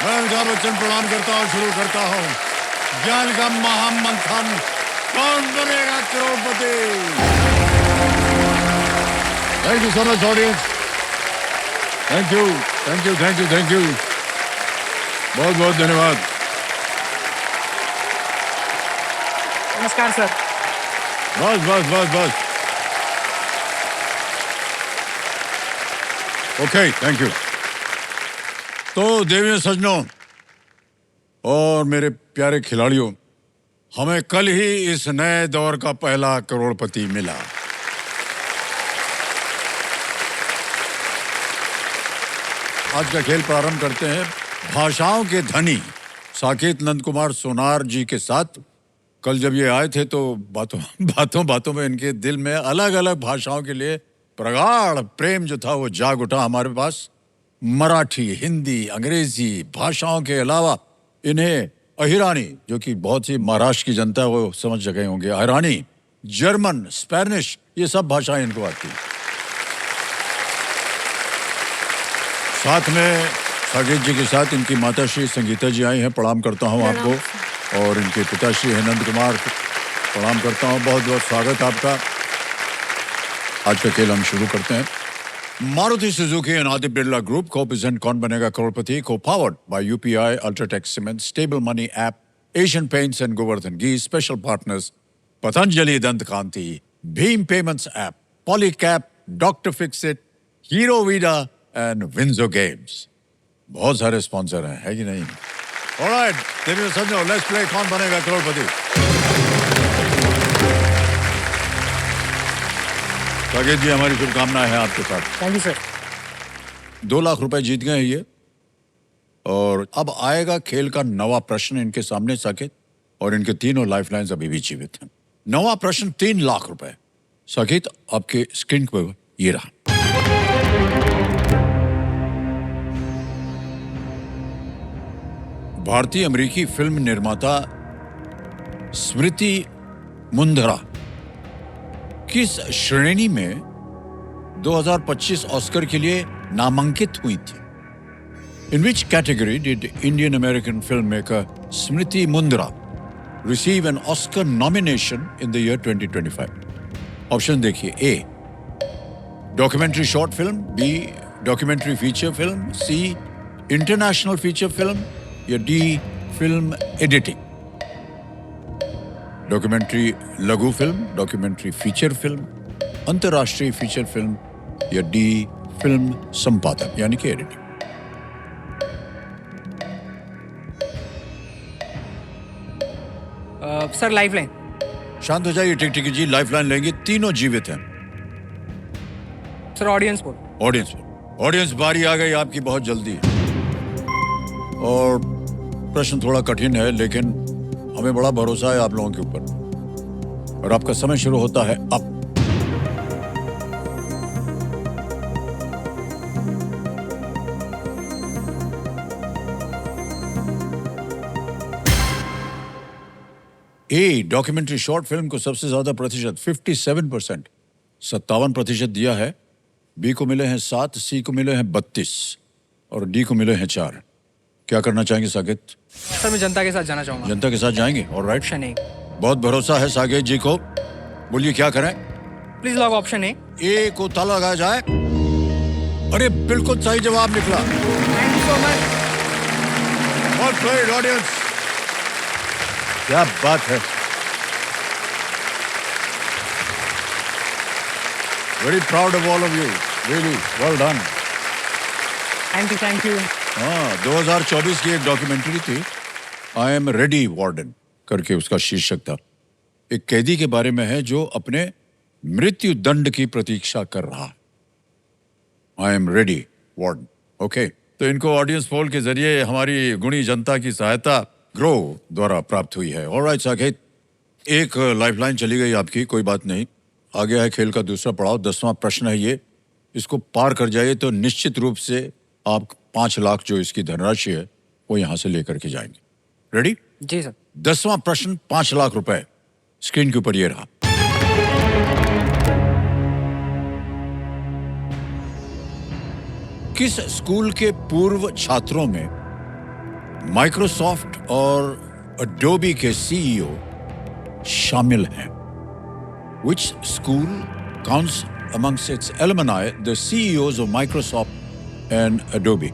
मैं अमिताभ बच्चन प्रणाम करता हूँ, शुरू करता हूँ ज्ञान का महामंथन। Kaun Banega Crorepati? Thank you so much audience. Thank you, thank you, thank you, thank you. बहुत बहुत धन्यवाद। नमस्कार सर। बस बस बस बस। Okay, thank you. तो देवियों, सज्जनों और मेरे प्यारे खिलाड़ियों, हमें कल ही इस नए दौर का पहला करोड़पति मिला। आज का खेल प्रारंभ करते हैं भाषाओं के धनी साकेत नंद कुमार सोनार जी के साथ। कल जब ये आए थे तो बातों में इनके दिल में अलग अलग भाषाओं के लिए प्रगाढ़ प्रेम जो था वो जाग उठा। हमारे पास मराठी, हिंदी, अंग्रेजी भाषाओं के अलावा इन्हें अहिरानी, जो कि बहुत सी महाराष्ट्र की जनता वो समझ गए होंगे, अहिरानी, जर्मन, स्पेनिश, ये सब भाषाएं इनको आती हैं। साथ में साकेत जी के साथ इनकी माता श्री संगीता जी आई हैं। प्रणाम करता हूं आपको। और इनके पिताश्री हैं नंद कुमार, प्रणाम करता हूं। बहुत बहुत स्वागत आपका। आज का खेल हम शुरू करते हैं। Maruti Suzuki and Aditya Birla group को present Kaun Banega Crorepati, co powered by UPI, UltraTech cement, Stable Money app, Asian Paints and Govardhan ghee. Special partners Patanjali Dant Kanti, भीम payments app, Polycab, doctor Fixit, Hero Vida and WinZO games. बहुत सारे स्पॉन्सर हैं, है कि नहीं? ऑलराइट, देवियों सज्जनों, लेट्स प्ले कौन बनेगा करोड़पति। साकेत जी, हमारी शुभकामनाएं हैं आपके साथ। Thank you sir. 2 लाख रुपए जीत गए हैं ये। और अब आएगा खेल का नवा प्रश्न इनके सामने साकेत, और इनके तीनों लाइफलाइंस अभी भी जीवित हैं। नवा प्रश्न 3 लाख रुपए। साकेत, आपके स्क्रीन पर ये रहा। भारतीय अमेरिकी फिल्म निर्माता स्मृति मुंदरा किस श्रेणी में 2025 ऑस्कर के लिए नामांकित हुई थी? In which category did Indian American filmmaker Smriti Mundra receive an Oscar nomination in the year 2025? Option देखिए। A, documentary short film, B, documentary feature film, C, international feature film, या डी, फिल्म एडिटिंग। डॉक्यूमेंट्री लघु film, documentary feature film, अंतर्राष्ट्रीय feature film, या D, film संपादन यानी कि editing. Sir lifeline. शांत हो जाइए, टिक जी, लाइफलाइन लेंगे। तीनों जीवित हैं। Sir audience poll. ऑडियंस बारी आ गई आपकी, बहुत जल्दी। और प्रश्न थोड़ा कठिन है, लेकिन हमें बड़ा भरोसा है आप लोगों के ऊपर। और आपका समय शुरू होता है अब। ए, डॉक्यूमेंट्री शॉर्ट फिल्म को सबसे ज्यादा प्रतिशत 57%, 57% दिया है। बी को मिले हैं 7, सी को मिले हैं 32 और डी को मिले हैं 4। क्या करना चाहेंगे साकेत? सर मैं जनता के साथ जाना चाहूंगा। जनता के साथ जाएंगे? ऑलराइट। Option A. बहुत भरोसा है साकेत जी को। बोलिए क्या करें? प्लीज लॉग ऑप्शन ए को ताला लगाया जाए। अरे बिल्कुल सही जवाब निकला। Thank you so much. Well played, audience. क्या बात है। Very proud of all of you. Really, well done. Thank you. हाँ, 2024 की एक डॉक्यूमेंट्री थी, आई एम रेडी वार्डन करके उसका शीर्षक था। एक कैदी के बारे में है जो अपने मृत्यु दंड की प्रतीक्षा कर रहा है। I am ready warden. Okay, तो इनको ऑडियंस पोल के जरिए हमारी गुणी जनता की सहायता ग्रो द्वारा प्राप्त हुई है। ऑलराइट साकेत, एक लाइफलाइन चली गई आपकी, कोई बात नहीं। आगे है खेल का दूसरा पड़ाव, 10वां प्रश्न है ये। इसको पार कर जाइए तो निश्चित रूप से आप 5 लाख जो इसकी धनराशि है वो यहां से लेकर के जाएंगे। रेडी? जी सर। 10वां प्रश्न 5 लाख रुपए। स्क्रीन के ऊपर ये रहा। किस स्कूल के पूर्व छात्रों में माइक्रोसॉफ्ट और अडोबी के सीईओ शामिल हैं. Which school counts amongst its alumni the CEOs of Microsoft and Adobe?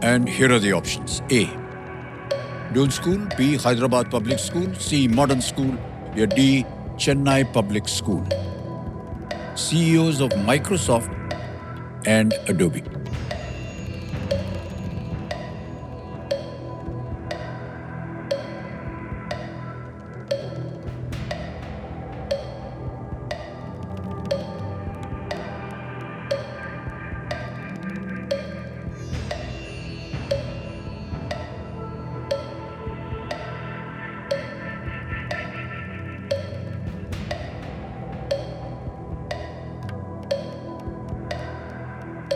And here are the options. A. Doon School. B. Hyderabad Public School. C. Modern School. या D. Chennai Public School. CEOs of Microsoft and Adobe.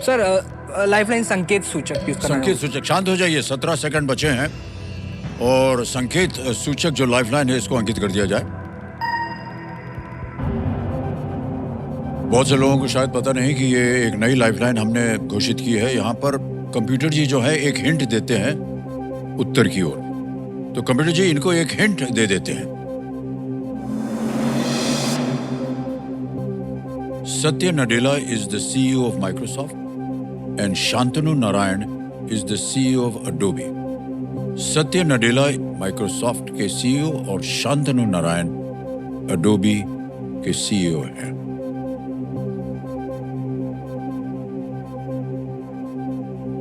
Sir lifeline संकेत सूचक use करना संकेत सूचक. शांत हो जाइए. 17 second बचे हैं और संकेत सूचक जो लाइफलाइन है इसको अंकित कर दिया जाए. बहुत से लोगों को शायद पता नहीं कि ये एक नई लाइफलाइन हमने घोषित की है. यहाँ पर कंप्यूटर जी जो है एक हिंट देते हैं उत्तर की ओर. तो कंप्यूटर जी इनको एक हिंट दे देते हैं. Satya Nadella is the CEO of Microsoft and Shantanu Narayan is the CEO of Adobe. Satya Nadella Microsoft के CEO और शांतनु नारायण Adobe के CEO हैं.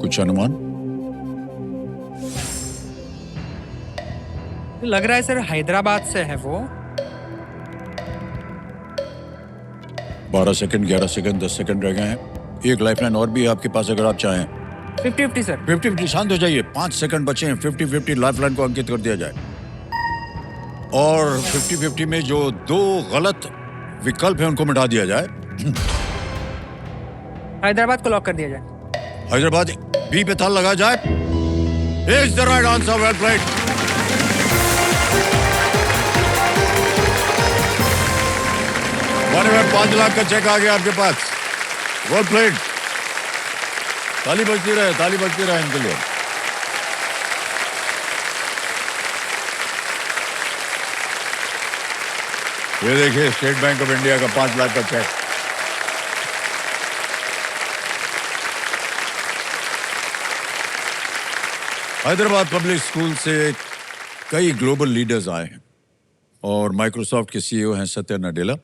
कुछ अनुमान? लग रहा है सर हैदराबाद से है वो. 12 सेकंड, 11 सेकंड, 10 सेकंड रह गए हैं. एक लाइफलाइन और भी है आपके पास अगर आप चाहें. 50-50 सर. 50-50. शांत हो जाइए. 5 सेकंड बचे हैं. 50-50 लाइफलाइन को अंकित कर दिया जाए. और 50-50 में जो 2 गलत विकल्प हैं उनको मिटा दिया जाए. हैदराबाद को लॉक कर दिया जाए. हैदराबाद बी पे ताल लगा जाए. Is the right answer. Well played. में 5 लाख का चेक आ गया आपके पास. Well played. ताली बजती रहे, ताली बजती रहे इनके लिए. ये देखिए स्टेट बैंक ऑफ इंडिया का 5 लाख का चेक. हैदराबाद पब्लिक स्कूल से कई ग्लोबल लीडर्स आए हैं और माइक्रोसॉफ्ट के सीईओ हैं सत्या नडेला.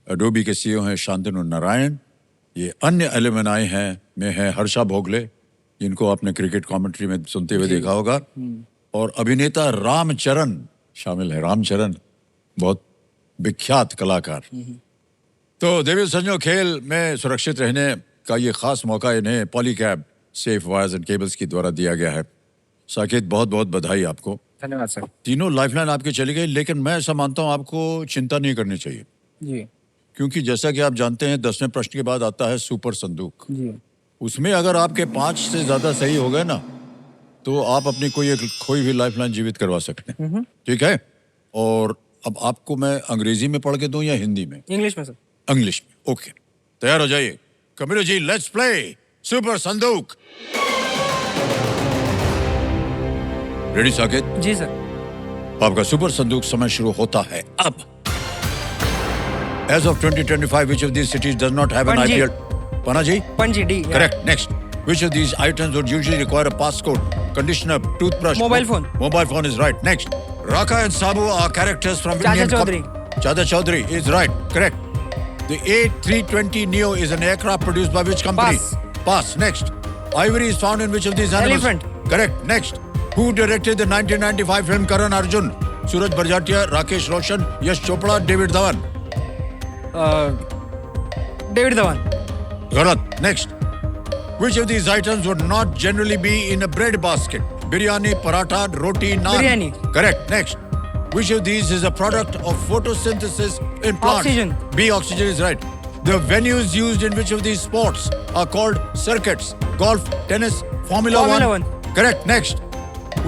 अडोबी के सीईओ हैं शांतनु नारायण. ये अन्य एलुमनाई हैं में है हर्षा भोगले जिनको आपने क्रिकेट कमेंट्री में सुनते हुए देखा होगा. और अभिनेता रामचरण शामिल है. रामचरण बहुत विख्यात कलाकार. तो देवी संजो खेल में सुरक्षित रहने का ये खास मौका इन्हें Polycab safe wires and cables की द्वारा दिया गया है. साकेत बहुत बहुत बधाई आपको. धन्यवाद सर. तीनों लाइफलाइन आपकी चली गई लेकिन मैं ऐसा मानता हूं आपको चिंता नहीं करनी चाहिए. जी. क्योंकि जैसा कि आप जानते हैं 10वें प्रश्न के बाद आता है सुपर संदूक. जी. उसमें अगर आपके 5 से ज्यादा सही हो गए ना तो आप अपनी कोई एक खोई हुई लाइफलाइन जीवित करवा सकते हैं. ठीक है. और अब आपको मैं अंग्रेजी में पढ़ के दूं या हिंदी में? इंग्लिश में सर. इंग्लिश में. ओके. तैयार हो जाइए. Kabir ji let's play super संदूक. रेडी साकेत? जी सर. आपका सुपर संदूक समय शुरू होता है अब. As of 2025, which of these cities does not have an Panji. IPL? Panaji? Panji D. Yeah. Correct. Next. Which of these items would usually require a passcode? Conditioner, toothbrush. Mobile phone. Mobile phone is right. Next. Raka and Sabu are characters from Chacha Indian. Chaudhary. Chacha Chaudhary is right. Correct. The A320 Neo is an aircraft produced by which company? Pass. Pass. Next. Ivory is found in which of these animals? Elephant. Correct. Next. Who directed the 1995 film Karan Arjun? Suraj Barjatya, Rakesh Roshan, Yash Chopra, David Dhawan. David Dhawan. गलत. Next. Which of these items would not generally be in a bread basket? Biryani, paratha, roti, naan. Biryani. Correct. Next. Which of these is a product of photosynthesis in plants? Oxygen. B. Oxygen is right. The venues used in which of these sports are called circuits? Golf, tennis, Formula One. Correct. Next.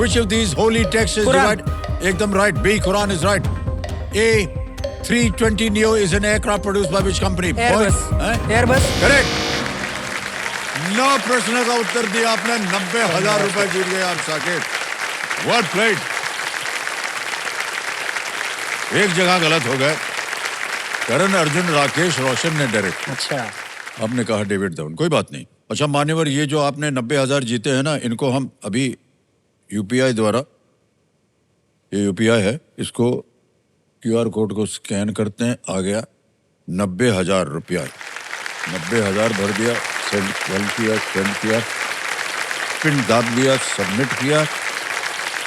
Which of these holy texts is Quran. divided? Ekdam right. B. Quran is right. A. 320 Neo is an aircraft produced by which company? Airbus. Airbus. Correct. 9 प्रश्नों का उत्तर दिया आपने. 90,000 रुपए जीत गए आप Saket. Well played. एक जगह गलत हो गए। करण अर्जुन राकेश रोशन ने डायरेक्ट, अच्छा, आपने कहा डेविड धवन, कोई बात नहीं। अच्छा मान्यवर, ये जो आपने 90,000 जीते हैं ना, इनको हम अभी यूपीआई द्वारा, ये यूपीआई है, इसको क्यूआर कोड को स्कैन करते हैं, आ गया 90,000 रुपया। 90,000 भर दिया, सेंड किया, पिन दाब दिया, सबमिट किया,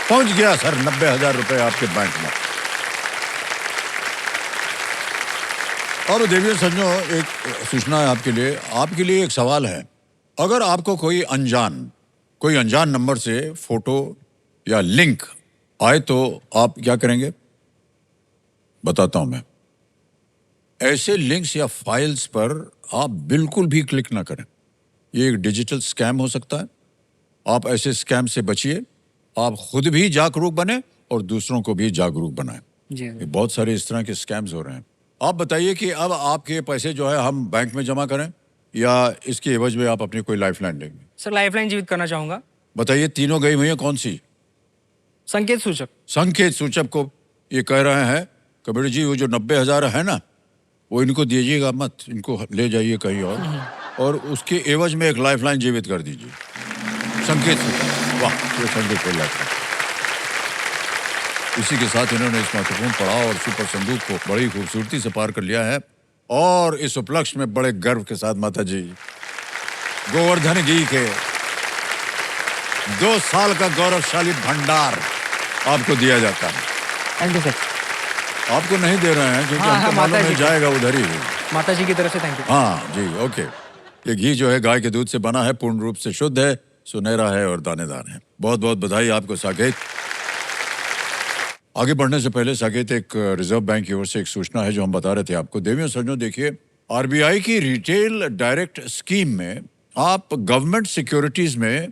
पहुंच गया सर 90,000 रुपए आपके बैंक में। और देवियों सज्जनों, एक सूचना है आपके लिए एक सवाल है। अगर आपको कोई अनजान नंबर से फोटो या लिंक आए तो आप क्या करेंगे, बताता हूं मैं। ऐसे लिंक्स या फाइल्स पर आप बिल्कुल भी क्लिक ना करें। ये एक डिजिटल स्कैम हो सकता है। आप ऐसे स्कैम से बचिए। आप खुद भी जागरूक बने और दूसरों को भी जागरूक बनाएं। जी बहुत सारे इस तरह के स्कैम्स हो रहे हैं। आप बताइए कि अब आपके पैसे जो है हम बैंक में जमा करें या इसके एवज में आप अपनी कोई लाइफलाइन लेंगे? सर, लाइफलाइन जीवित करना चाहूंगा। बताइए, तीनों गई हुई है, कौन सी? संकेत सूचक। संकेत सूचक को ये कह रहे हैं कबीर जी, वो जो 90,000 है ना, वो इनको दीजिएगा मत, इनको ले जाइए कहीं और उसके एवज में एक लाइफलाइन जीवित कर दीजिए। संकेत सूचक, वाह, ये संकेत को लाइफलाइन। इसी के साथ इन्होंने इस महत्वपूर्ण पड़ाव और सुपर संदूक को बड़ी खूबसूरती से पार कर लिया है। और इस उपलक्ष्य में बड़े गर्व के साथ माता जी गोवर्धन जी के 2 साल का गौरवशाली भंडार आपको दिया जाता है। Thank you sir. आपको नहीं दे रहे हैं क्योंकि हाँ, हमको माता मालूम जी है को। जाएगा उधर ही। माता जी की तरफ से थैंक यू। हाँ जी, ओके। ये घी जो है गाय के दूध से बना है, पूर्ण रूप से शुद्ध है, सुनहरा है और दानेदार है। बहुत बहुत बधाई आपको साकेत। आगे बढ़ने से पहले साकेत, एक रिजर्व बैंक की ओर से एक सूचना है जो हम बता रहे थे आपको। देवियों सज्जनों, देखिए, आरबीआई की रिटेल डायरेक्ट स्कीम में आप गवर्नमेंट सिक्योरिटीज में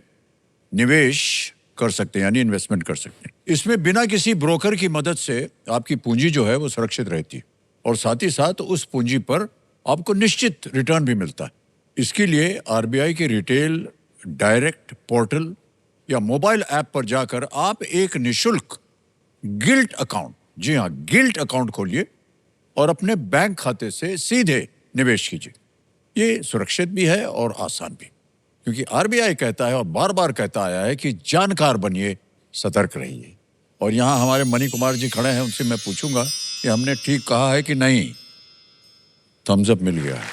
निवेश कर सकते हैं, यानी इन्वेस्टमेंट कर सकते हैं। इसमें बिना किसी ब्रोकर की मदद से आपकी पूंजी जो है वो सुरक्षित रहती है और साथ ही साथ उस पूंजी पर आपको निश्चित रिटर्न भी मिलता है। इसके लिए आरबीआई के रिटेल डायरेक्ट पोर्टल या मोबाइल ऐप पर जाकर आप एक निशुल्क गिल्ट अकाउंट, जी हाँ, गिल्ट अकाउंट खोलिए और अपने बैंक खाते से सीधे निवेश कीजिए। ये सुरक्षित भी है और आसान भी, क्योंकि आरबीआई कहता है और बार बार कहता आया है कि जानकार बनिए, सतर्क रहिए। और यहाँ हमारे मणि कुमार जी खड़े हैं, उनसे मैं पूछूंगा कि हमने ठीक कहा है कि नहीं। थम्स अप मिल गया है।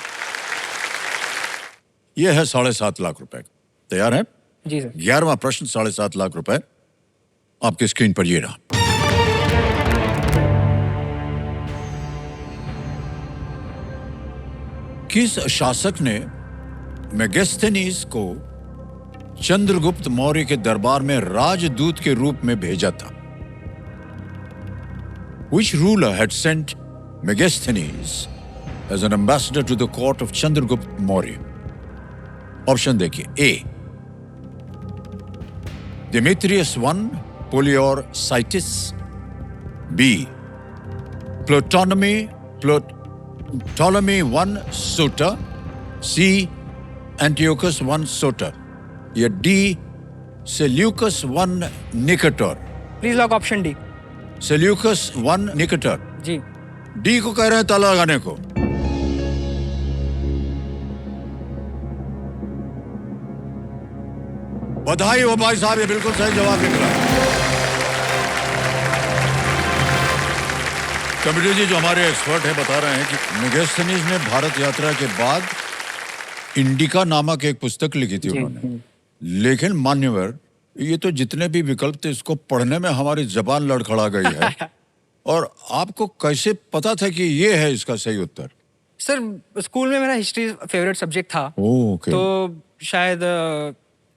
यह है 7.5 लाख रुपए। तैयार है? जी सर। 11वां प्रश्न, 7.5 लाख रुपए आपके स्क्रीन पर ये रहा। किस शासक ने मेगास्थनीज को चंद्रगुप्त मौर्य के दरबार में राजदूत के रूप में भेजा था? Which ruler had sent Megasthenes as an ambassador to the court of Chandragupta Maurya? Option देखिए। ए, Demetrius I Poliorcetes, B, Ptolemy I Soter, C, Antiochus I Soter, या D, Seleucus I Nicator? Please lock option D. Seleucus I Nicator, जी। D को कह रहे हैं ताला लगाने को। बधाई हो भाई साहब, ये बिल्कुल सही जवाब निकला। कमिटी जी जो हमारे एक्सपर्ट हैं बता रहे हैं कि मेगास्थनीज ने भारत यात्रा के बाद इंडिका नामक एक पुस्तक लिखी थी उन्होंने। लेकिन मान्यवर, ये तो जितने भी विकल्प थे इसको पढ़ने में हमारी जबान लड़खड़ा गई है। और आपको कैसे पता था कि ये है इसका सही उत्तर? सर, स्कूल में मेरा हिस्ट्री फेवरेट सब्जेक्ट था। ओके। तो शायद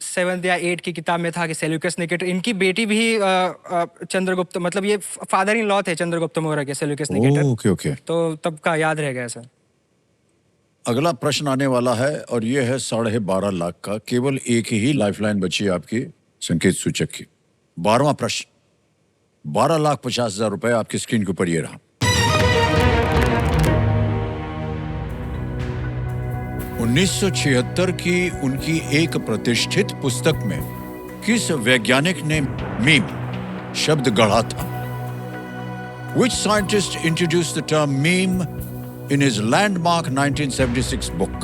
7th या 8th की किताब में था कि सेल्यूकस निकेटर, इनकी बेटी भी चंद्रगुप्त, मतलब ये फादर इन लॉ थे चंद्रगुप्त मौर्य के, सेल्यूकस निकेटर। Okay okay. तो तब का याद रह गया सर। अगला प्रश्न आने वाला है और ये है 12.5 लाख का। केवल एक ही लाइफलाइन बची है आपकी संकेत सूचक की। 12वां प्रश्न, 12,50,000 रुपए आपकी स्क्रीन के ऊपर ये रहा। 1976 की उनकी एक प्रतिष्ठित पुस्तक में किस वैज्ञानिक ने मीम शब्द गढ़ा था? Which scientist introduced the term meme in his landmark 1976 book?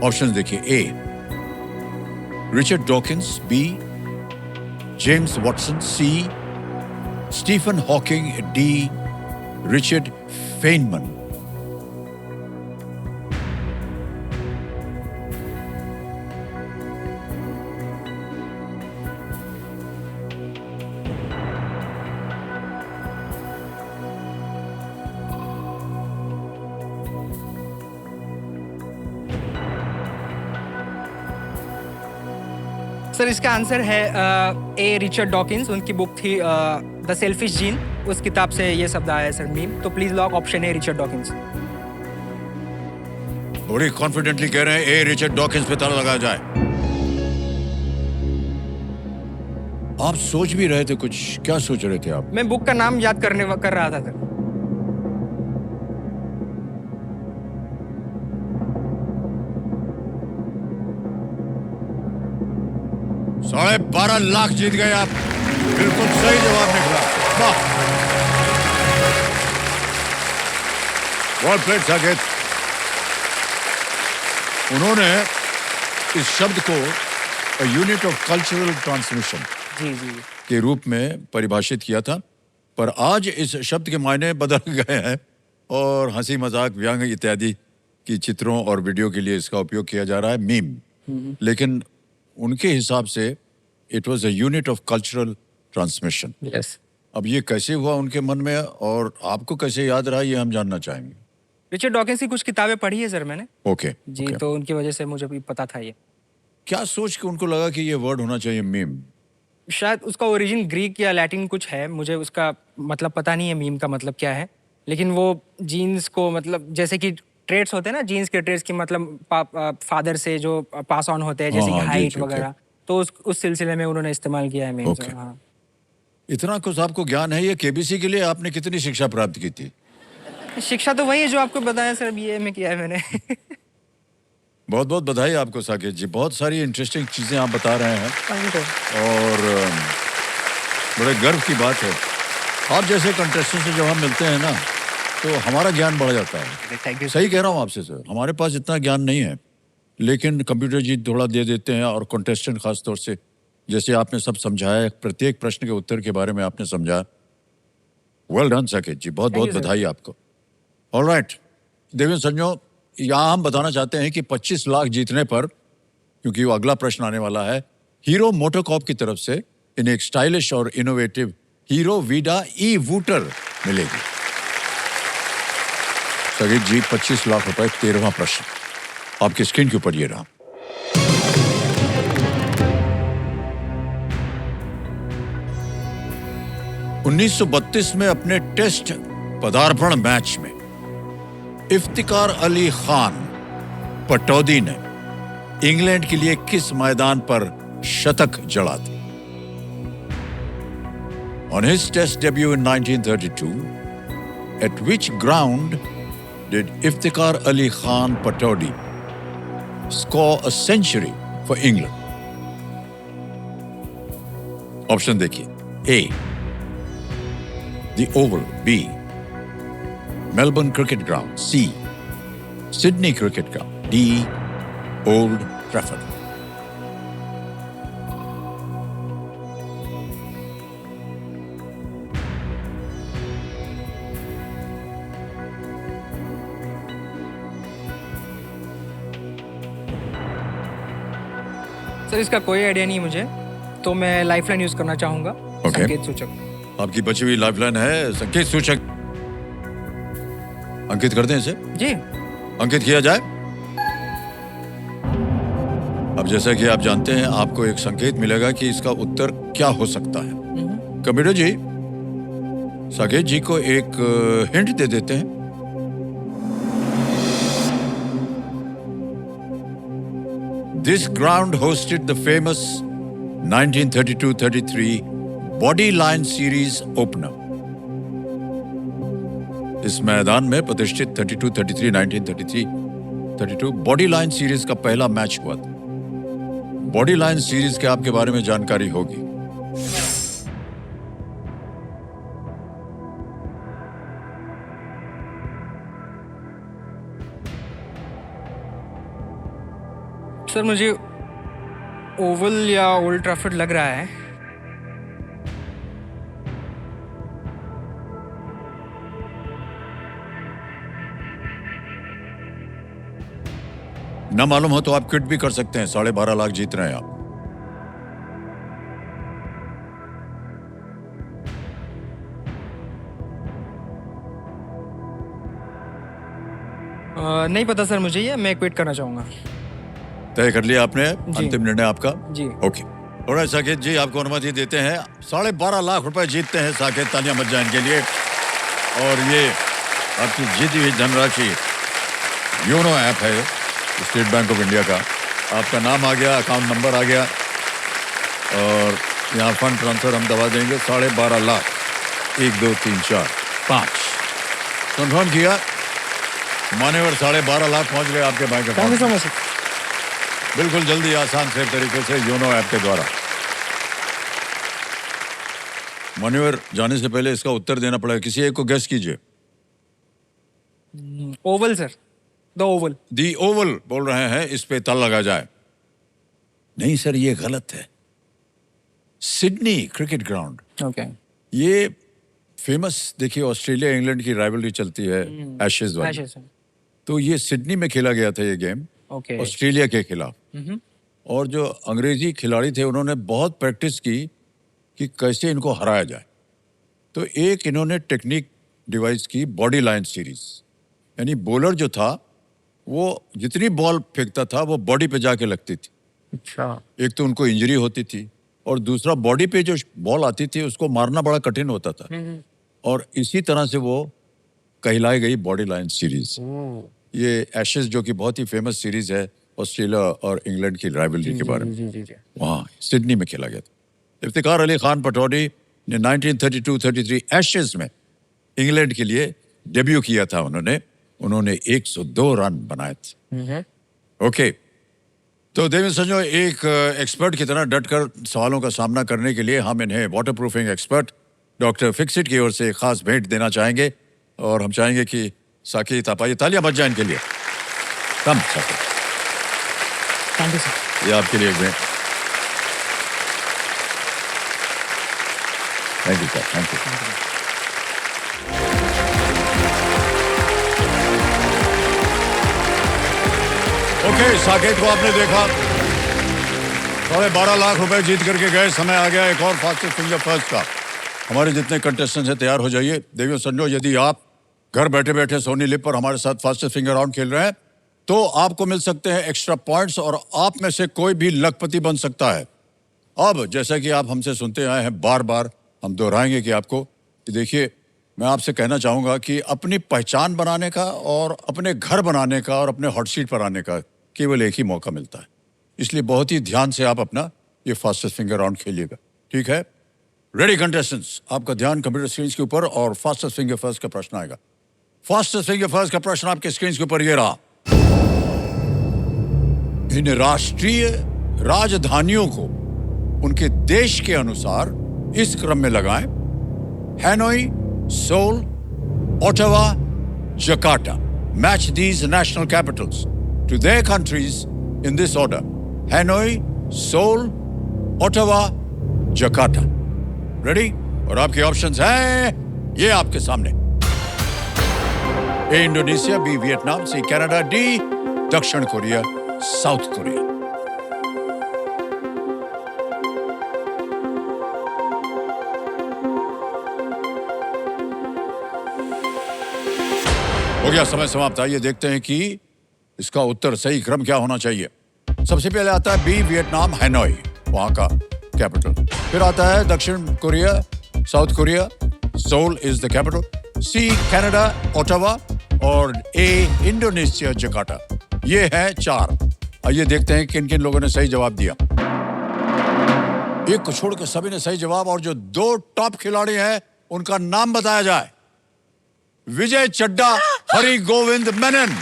Options देखिए. A. Richard Dawkins. B. James Watson. C. Stephen Hawking. D. Richard Feynman. Sir इसका आंसर है ए रिचर्ड डॉकिंस। उनकी बुक थी द सेल्फिश जीन, उस किताब से ये शब्द आया है सर मीम। तो please lock option A Richard Dawkins. बड़ी कॉन्फिडेंटली कह रहे हैं ए रिचर्ड डॉकिंस पे ताला लगाया जाए। आप सोच भी रहे थे कुछ, क्या सोच रहे थे आप? मैं बुक का नाम याद कर रहा था सर। 12.5 लाख जीत गए आप। बिल्कुल सही जवाब निकला। वाह, वेल प्लेड साकेत। उन्होंने इस शब्द को यूनिट ऑफ कल्चरल ट्रांसमिशन जी जी के रूप में परिभाषित किया था, पर आज इस शब्द के मायने बदल गए हैं और हंसी मजाक, व्यंग इत्यादि की चित्रों और वीडियो के लिए इसका उपयोग किया जा रहा है, मीम। लेकिन उनके हिसाब से it was a unit of cultural transmission. Yes. अब ये कैसे हुआ उनके मन में और आपको कैसे याद रहा, ये हम जानना चाहेंगे। रिचर्ड डॉकिंस की कुछ किताबें पढ़ी है सर मैंने। ओके जी ओके। तो उनकी वजह से मुझे भी पता था ये। क्या सोच के उनको लगा कि ये वर्ड होना चाहिए मीम? शायद उसका ओरिजिन ग्रीक या लैटिन कुछ है, मुझे उसका मतलब पता नहीं है मीम का मतलब क्या है। लेकिन वो जीन्स को, मतलब जैसे कि ट्रेड्स होते हैं ना, जीन्स के ट्रेड्स की मतलब फादर से जो पास ऑन होते हैं, जैसे कि हाँ, जी, हाइट जी, वगैरह, तो उस सिलसिले में उन्होंने इस्तेमाल किया है मीम। ओके। हाँ। इतना कुछ आपको ज्ञान है। ये केबीसी के लिए आपने कितनी शिक्षा प्राप्त की थी? शिक्षा तो वही है जो आपको बताया सर, बीए में किया है मैंने। बहुत बहुत बधाई आपको साकेत जी, बहुत सारी इंटरेस्टिंग चीजें आप बता रहे हैं Thank you. और बड़े गर्व की बात है। आप जैसे कंटेस्टेंट से जब हम मिलते हैं ना, तो हमारा ज्ञान बढ़ जाता है। Thank you. सही कह रहा हूँ आपसे सर, हमारे पास इतना ज्ञान नहीं है, लेकिन कंप्यूटर जी थोड़ा दे देते हैं, और कंटेस्टेंट खास तौर से जैसे आपने सब समझाया, प्रत्येक प्रश्न के उत्तर के बारे में आपने समझाया। वेल डन साकेत जी, बहुत बहुत you, sir. बधाई आपको। ऑलराइट देवेंद्र संजो, यहाँ हम बताना चाहते हैं कि 25 लाख जीतने पर, क्योंकि वो अगला प्रश्न आने वाला है, हीरो मोटोकॉर्प की तरफ से इन्हें एक स्टाइलिश और इनोवेटिव हीरो वीडा ई वूटर मिलेगी। सगीत जी, 25 लाख रुपए, 13वां प्रश्न आपकी स्क्रीन के ऊपर ये रहा। ...1932 में अपने टेस्ट पदार्पण मैच में इफ्तिकार अली खान पटौदी ने इंग्लैंड के लिए किस मैदान पर शतक जड़ा था? On his test debut in 1932, at which ground did Iftikhar Ali Khan Pataudi score a century for England? Option देखिए. A. The Oval. B. Melbourne Cricket Ground. C. Sydney Cricket Ground. D. Old Trafford. Sir इसका कोई idea नहीं मुझे, तो मैं lifeline use करना चाहूंगा। Okay. संकेत सूचक। आपकी बची हुई लाइफलाइन है संकेत सूचक। अंकित कर दें इसे? जी। अंकित किया जाए। अब जैसा कि आप जानते हैं, आपको एक संकेत मिलेगा कि इसका उत्तर क्या हो सकता है। कंप्यूटर जी, साकेत जी को एक हिंट दे देते हैं। This ground hosted the famous 1932-33 Bodyline Series opener. इस मैदान में प्रतिष्ठित 32-33 1933-32 बॉडीलाइन सीरीज का पहला मैच हुआ था। बॉडीलाइन सीरीज के आपके बारे में जानकारी होगी। सर मुझे ओवल या ओल्ड ट्रैफर्ड लग रहा है। ना मालूम हो तो आप क्विट भी कर सकते हैं। 12.5 लाख जीत रहे हैं आप। नहीं पता सर मुझे ये, मैं क्विट करना चाहूँगा। तय कर लिया आपने? जी। अंतिम निर्णय आपका? जी। ओके। और साकेत जी आपको अनुमति देते हैं। 12.5 लाख रुपए जीतते हैं साकेत, तालियां बज जाएं इनके लिए। और ये आपकी जीती हुई धनराशि योनो ऐप है स्टेट बैंक ऑफ इंडिया का। आपका नाम आ गया, अकाउंट नंबर आ गया और यहाँ फंड ट्रांसफर हम दबा देंगे। 12.5 लाख 1 2 3 4 5 कंफर्म किया। मान्यवर 12.5 लाख पहुंच गए आपके bank thank you account so में। Much sir. बिल्कुल जल्दी, आसान से तरीके से योनो ऐप के द्वारा। मान्यवर जाने से पहले इसका उत्तर देना पड़ेगा। किसी एक को गेस कीजिए। Oval sir, the Oval. The Oval बोल रहे हैं, इस पे तल लगा जाए। नहीं सर, ये गलत है। Sydney cricket ground. ओके। ये फेमस, देखिए ऑस्ट्रेलिया इंग्लैंड की राइवलरी चलती है एशेज वाली। तो ये सिडनी में खेला गया था ये गेम, ओके। ऑस्ट्रेलिया के खिलाफ। और जो अंग्रेजी खिलाड़ी थे उन्होंने बहुत प्रैक्टिस की कि कैसे इनको हराया जाए। तो एक इन्होंने टेक्निक डिवाइस की, बॉडी लाइन सीरीज। यानी बॉलर जो था वो जितनी बॉल फेंकता था वो बॉडी पे जाके लगती थी। अच्छा। एक तो उनको इंजरी होती थी और दूसरा बॉडी पे जो बॉल आती थी उसको मारना बड़ा कठिन होता था। और इसी तरह से वो कहलाई गई बॉडी लाइन सीरीज। ये एशेज जो कि बहुत ही फेमस सीरीज है ऑस्ट्रेलिया और इंग्लैंड की राइवलरी के बारे में, वहाँ सिडनी में खेला गया था। इफ्तिकार अली खान पटौडी ने 1932-33 एशेज में इंग्लैंड के लिए डेब्यू किया था। उन्होंने 102 रन बनाए थे। ओके, तो देवेंद्र संजय एक एक्सपर्ट की तरह डटकर सवालों का सामना करने के लिए हम इन्हें water proofing expert doctor Fixit की ओर से एक खास भेंट देना चाहेंगे। और हम चाहेंगे कि साकेत आप आइए, तालियां बज जाएं इनके लिए। कम साकेत, थैंक यू सर। ये आपके लिए एक भेंट। Thank you sir, thank you. Okay, Saket को आपने देखा, 12.5 लाख रुपए जीत करके गए। समय आ गया एक और फास्टेस्ट फिंगर फर्स्ट का। हमारे जितने कंटेस्टेंट्स हैं तैयार हो जाइए। देवियों संजो, यदि आप घर बैठे बैठे सोनी लिप पर हमारे साथ फास्टेस्ट फिंगर राउंड खेल रहे हैं तो आपको मिल सकते हैं एक्स्ट्रा पॉइंट्स और आप में से कोई भी लखपति बन सकता है। अब जैसा कि आप हमसे सुनते आए हैं, बार बार हम दोहराएंगे कि आपको देखिए, मैं आपसे कहना चाहूंगा कि अपनी पहचान बनाने का और अपने घर बनाने का और अपने हॉट सीट पर आने का केवल एक ही मौका मिलता है। इसलिए बहुत ही ध्यान से आप अपना ये फास्टेस्ट फिंगर राउंड खेलिएगा, ठीक है? रेडी कंटेस्टेंट्स, आपका ध्यान कंप्यूटर स्क्रीन के ऊपर और फास्टेस्ट फिंगर फर्स्ट का प्रश्न आएगा। फास्टेस्ट फिंगर फर्स्ट का प्रश्न आपके स्क्रीन के ऊपर ये रहा। इन राष्ट्रीय राजधानियों को उनके देश के अनुसार इस क्रम में लगाएं: Hanoi, Seoul, Ottawa, Jakarta. Match these national capitals to their countries in this order: Hanoi, Seoul, Ottawa, Jakarta. Ready? और आपके ऑप्शंस हैं ये आपके सामने। A Indonesia, B Vietnam, C Canada, D दक्षिण कोरिया, साउथ कोरिया। हो गया समय समाप्त। आइए देखते हैं कि इसका उत्तर सही क्रम क्या होना चाहिए। सबसे पहले आता है बी वियतनाम, हैनोई वहां का कैपिटल। फिर आता है दक्षिण Korea, South Korea, Seoul is the capital. C Canada, Ottawa और ए इंडोनेशिया, जकार्ता। ये है 4। आइए देखते हैं किन किन लोगों ने सही जवाब दिया। एक को छोड़ के सभी ने सही जवाब। और जो 2 टॉप खिलाड़ी हैं उनका नाम बताया जाए। विजय चड्डा, हरि गोविंद मेनन।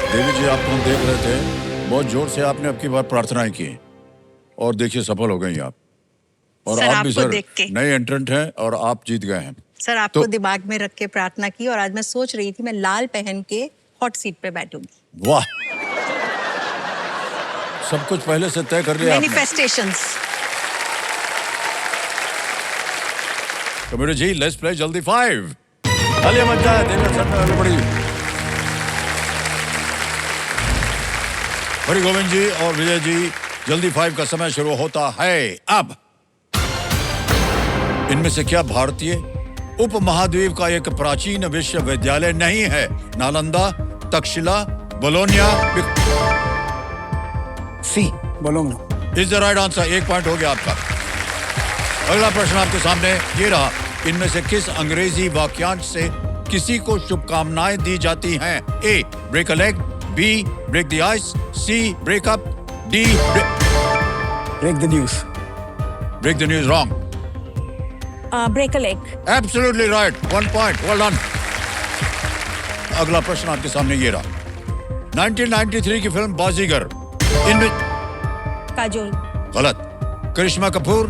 देवी जी, आपको हम देख रहे थे बहुत जोर से आपने अब की बार प्रार्थनाएं की और देखिए सफल हो गई आप। और सर, आप भी आपको सर देख के। नए एंट्रेंट हैं और आप जीत गए हैं। सर, आपको तो- दिमाग में रख के प्रार्थना की और आज मैं सोच रही थी मैं लाल पहन के हॉट सीट पे बैठूंगी। वाह, सब कुछ पहले से तय कर लिया आपने। मैनिफेस्टेशंस। कम्युनिटी जी, लेट्स प्ले जल्दी 5। तालियां बज जाए, देविया सर में everybody। हरि गोविंद जी और विजय जी, जल्दी 5 का समय शुरू होता है अब। इनमें से क्या भारतीय उपमहाद्वीप का एक प्राचीन विश्वविद्यालय नहीं है? Nalanda, Takshashila, Bologna. C, Bologna. Is the right answer. 1 point हो गया आपका। अगला प्रश्न आपके सामने ये रहा, इनमें से किस अंग्रेजी वाक्यांश से किसी को शुभकामनाएं दी जाती हैं? A, break a leg, B, break the ice, C, break up, D, break the news. Break the news. Wrong. Break a leg. Absolutely right. 1 point, well done. अगला प्रश्न आपके सामने ये रहा, 1993 की फिल्म बाजीगर, इनमें काजोल। गलत। करिश्मा कपूर,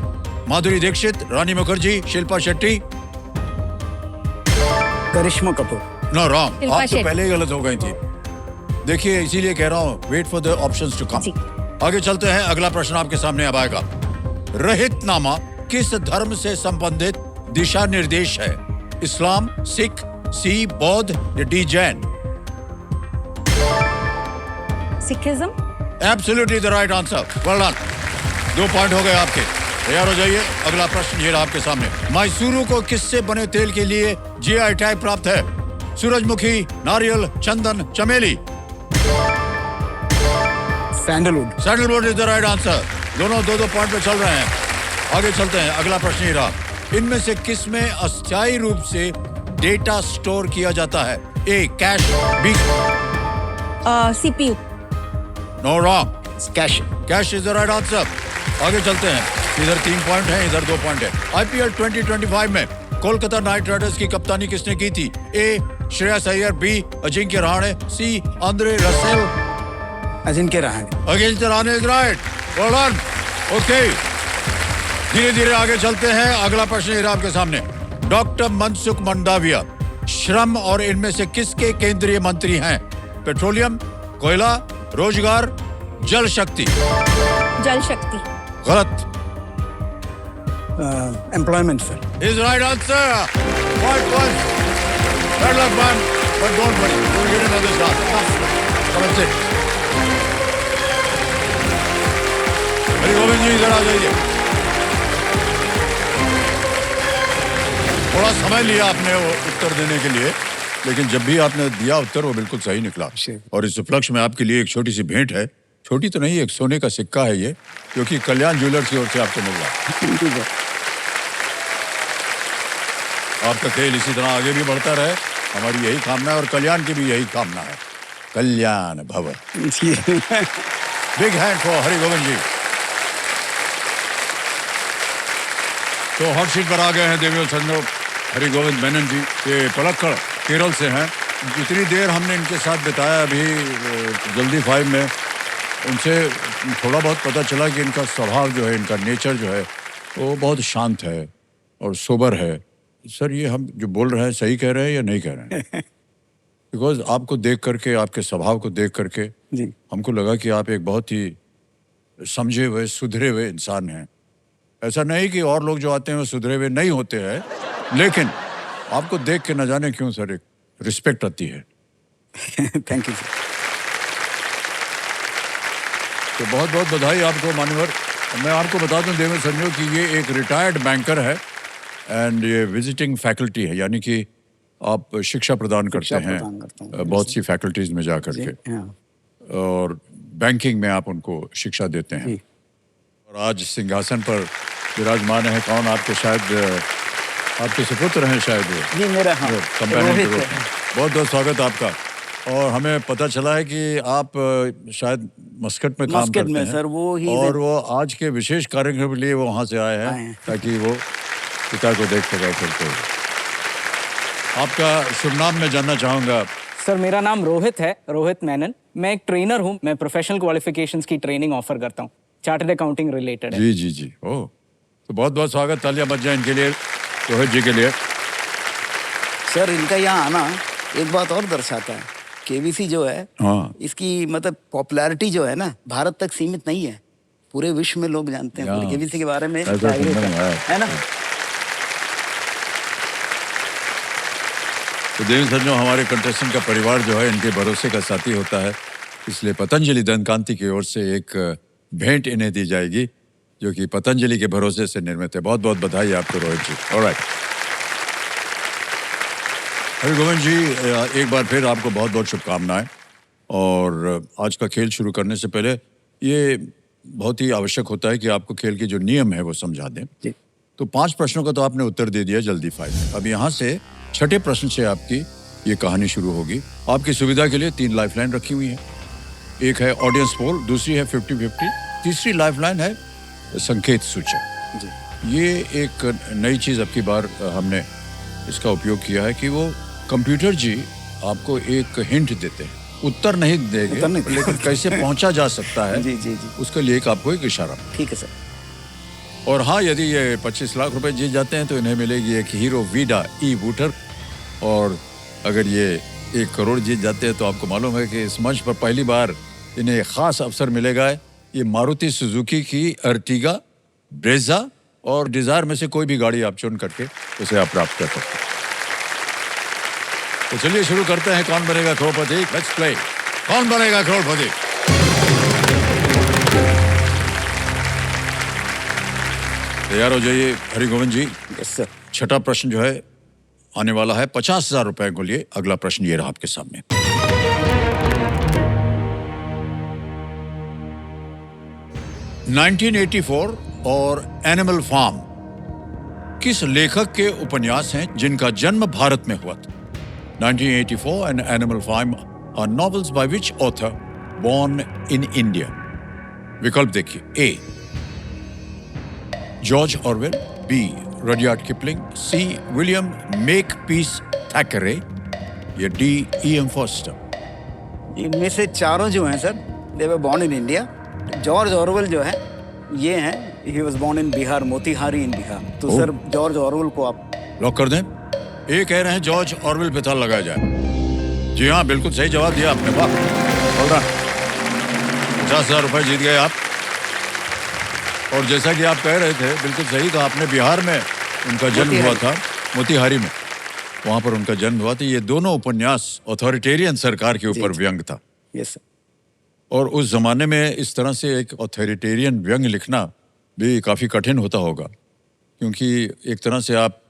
माधुरी दीक्षित, रानी मुखर्जी, शिल्पा शेट्टी। करिश्मा कपूर। No, wrong. शिल्पा आप तो शेट्टी। पहले ही गलत हो गई थी। देखिए, इसीलिए कह रहा हूं, wait for the options to जी। कम। आगे चलते हैं, अगला प्रश्न आपके सामने अब आएगा। रहितनामा किस धर्म से संबंधित दिशा निर्देश है? इस्लाम, सिख, सी, बौद्ध या D, Jain? Sikhism. Absolutely the right answer. Well done. 2 point हो गए आपके। तैयार हो जाइए, अगला प्रश्न ये रहा आपके सामने। मैसूरू को किससे बने तेल के लिए जीआई टैग प्राप्त है? सूरजमुखी, नारियल, चंदन, चमेली? Sandalwood. Sandalwood is the right answer. दोनों 2-2 पॉइंट पे चल रहे हैं। आगे चलते हैं, अगला प्रश्न ये रहा, इनमें से किस में अस्थायी रूप से डेटा स्टोर किया जाता है? A, cache, B, CPU. No, wrong. Cache. Cache is the right answer. आगे चलते हैं, इधर 3 पॉइंट हैं, इधर 2 पॉइंट है। आईपीएल 2025 में कोलकाता नाइट राइडर्स की कप्तानी किसने की थी? A, Shreyas Iyer, B, Ajinkya Rahane, C, Andre Russell? Ajinkya Rahane. Ajinkya Rahane is right. Well done. Okay, धीरे धीरे आगे चलते हैं, अगला प्रश्न ये रहा आपके सामने। डॉक्टर मनसुख मंडाविया श्रम और इनमें से किसके केंद्रीय मंत्री हैं? पेट्रोलियम, कोयला, रोजगार, जल शक्ति? जल शक्ति। गलत। Employment sir. Is right answer. 5 points. Bad luck, man, but don't worry, you'll get another shot. Come and sit. Hari Govind ji, इधर आ जाइए। थोड़ा समय लिया आपने वो उत्तर देने के लिए, लेकिन जब भी आपने दिया उत्तर वो बिल्कुल सही निकला। और इस उपलक्ष्य में आपके लिए एक छोटी सी भेंट है। छोटी तो नहीं, एक सोने का सिक्का है ये, क्योंकि कल्याण ज्वेलर्स की ओर से आपको मिल रहा है। आपका खेल इसी तरह आगे भी बढ़ता रहे, हमारी यही कामना है और कल्याण की भी यही कामना है। कल्याण भव। Big hand for Hari Govind ji. तो हॉट सीट पर आ गए हैं देवियों संजो हरि गोविंद मेनन जी, ये पलक्कड़ केरल से हैं। जितनी देर हमने इनके साथ बिताया अभी जल्दी 5 में, उनसे थोड़ा बहुत पता चला कि इनका स्वभाव जो है, इनका नेचर जो है, वो बहुत शांत है और सोबर है। सर, ये हम जो बोल रहे हैं सही कह रहे हैं या नहीं कह रहे हैं? बिकॉज आपको देख करके, आपके स्वभाव को देख करके जी, हमको लगा कि आप एक बहुत ही समझे हुए, सुधरे हुए इंसान हैं। ऐसा नहीं कि और लोग जो आते हैं वो सुधरे हुए नहीं होते हैं, लेकिन आपको देख के न जाने क्यों सर एक रिस्पेक्ट आती है। Thank you sir. तो बहुत बहुत बधाई आपको मान्यवर। मैं आपको बता दूं देवेंद्र संजो कि ये एक रिटायर्ड बैंकर है एंड ये विजिटिंग फैकल्टी है, यानी कि आप शिक्षा प्रदान करते हैं बहुत सी फैकल्टीज में जा करके, और बैंकिंग में आप उनको शिक्षा देते हैं। और आज सिंहासन पर विराजमान है कौन? आपके शायद आपके सुपुत्र हैं शायद वो। जी, मेरा हाँ, कंपेनियन के रूप में। बहुत बहुत स्वागत आपका। और हमें पता चला है कि आप शायद मस्कट में काम करते हैं सर, वो ही और वो आज के विशेष कार्यक्रम के लिए वो वहाँ से आए हैं ताकि वो पिता को देख सके। फिर आपका शुभ नाम मैं जानना चाहूँगा। सर, मेरा नाम रोहित है, रोहित मेनन। मैं एक ट्रेनर हूँ, मैं प्रोफेशनल क्वालिफिकेशंस की ट्रेनिंग ऑफर करता हूँ, चार्टर्ड अकाउंटिंग रिलेटेड है। जी जी जी, ओह, तो बहुत बहुत स्वागत, तालियां बज जाए इनके लिए, रोहित जी के लिए। सर इनका यहाँ आना एक बात और दर्शाता है, केबीसी जो है हाँ। इसकी मतलब पॉपुलैरिटी जो है ना भारत तक सीमित नहीं है, पूरे विश्व में लोग जानते हैं पूरे केबीसी के बारे में, ऐसा तो नहीं है ना। तो देवी सज्जनों, हमारे कंटेस्टेंट का परिवार जो है इनके भरोसे का साथी होता है, इसलिए पतंजलि दंतकांति की ओर से एक भेंट इन्हें दी जाएगी जो कि पतंजलि के भरोसे से निर्मित है। बहुत बहुत बधाई आपको रोहित जी। ऑलराइट, हरिगोविंद जी, एक बार फिर आपको बहुत बहुत शुभकामनाएं। और आज का खेल शुरू करने से पहले ये बहुत ही आवश्यक होता है कि आपको खेल के जो नियम है वो समझा दें। जी। तो 5 प्रश्नों का तो आपने उत्तर दे दिया जल्दी फाइल। अब यहाँ से छठे प्रश्न से आपकी ये कहानी शुरू होगी। आपकी सुविधा के लिए 3 लाइफलाइन रखी हुई हैं। एक है ऑडियंस पोल, दूसरी है 50-50, तीसरी लाइफलाइन है संकेत सूचक। जी। ये एक नई चीज़ अब की बार हमने इसका उपयोग किया है कि वो कंप्यूटर जी आपको एक हिंट देते हैं, उत्तर नहीं देंगे, उत्तर नहीं देंगे। लेकिन कैसे पहुंचा जा सकता है जी जी जी, उसके लिए एक आपको एक इशारा। ठीक है सर। और हाँ, यदि ये 25 लाख रुपए जीत जाते हैं तो इन्हें मिलेगी एक हीरो वीडा ई-वूटर। और अगर ये 1 करोड़ जीत जाते हैं तो आपको मालूम है कि इस मंच पर पहली बार इन्हें खास अवसर मिलेगा। ये मारुति सुजुकी की अर्टिगा, ब्रेजा और डिजायर में से कोई भी गाड़ी आप चुन करके उसे आप प्राप्त कर सकते हैं। तो चलिए शुरू करते हैं, कौन बनेगा करोड़पति। लेट्स प्ले, कौन बनेगा करोड़पति। तैयार हो जाइए हरिगोविंद जी। Yes sir. छठा प्रश्न जो है आने वाला है 50,000 रुपए को लिए। अगला प्रश्न ये रहा आपके सामने। (1984) और एनिमल फार्म किस लेखक के उपन्यास हैं जिनका जन्म भारत में हुआ था? 1984 and Animal Farm are novels by which author born in India? विकल्प देखिए, A George Orwell, B Rudyard Kipling, C William Makepeace Thackeray या डी ई.एम. फॉस्टर। इनमें से चारों जो हैं sir, they were born in India. George Orwell जो है ये हैं, he was born in Bihar, Motihari in Bihar. तो सर जॉर्ज ऑरवेल को आप लॉक कर दें। ये कह रहे हैं जॉर्ज ऑरवेल पे ताला लगाया जाए। जी हाँ, बिल्कुल सही जवाब दिया आपने। वाह, well done। 50,000 रुपए जीत गए आप। और जैसा कि आप कह रहे थे, बिल्कुल सही कहा आपने, बिहार में उनका जन्म हुआ था, मोतिहारी में, वहां पर उनका जन्म हुआ था। ये दोनों उपन्यास ऑथोरिटेरियन सरकार के ऊपर व्यंग था। Yes sir. और उस जमाने में इस तरह से एक ऑथोरिटेरियन व्यंग लिखना भी काफी कठिन होता होगा, क्योंकि एक तरह से आप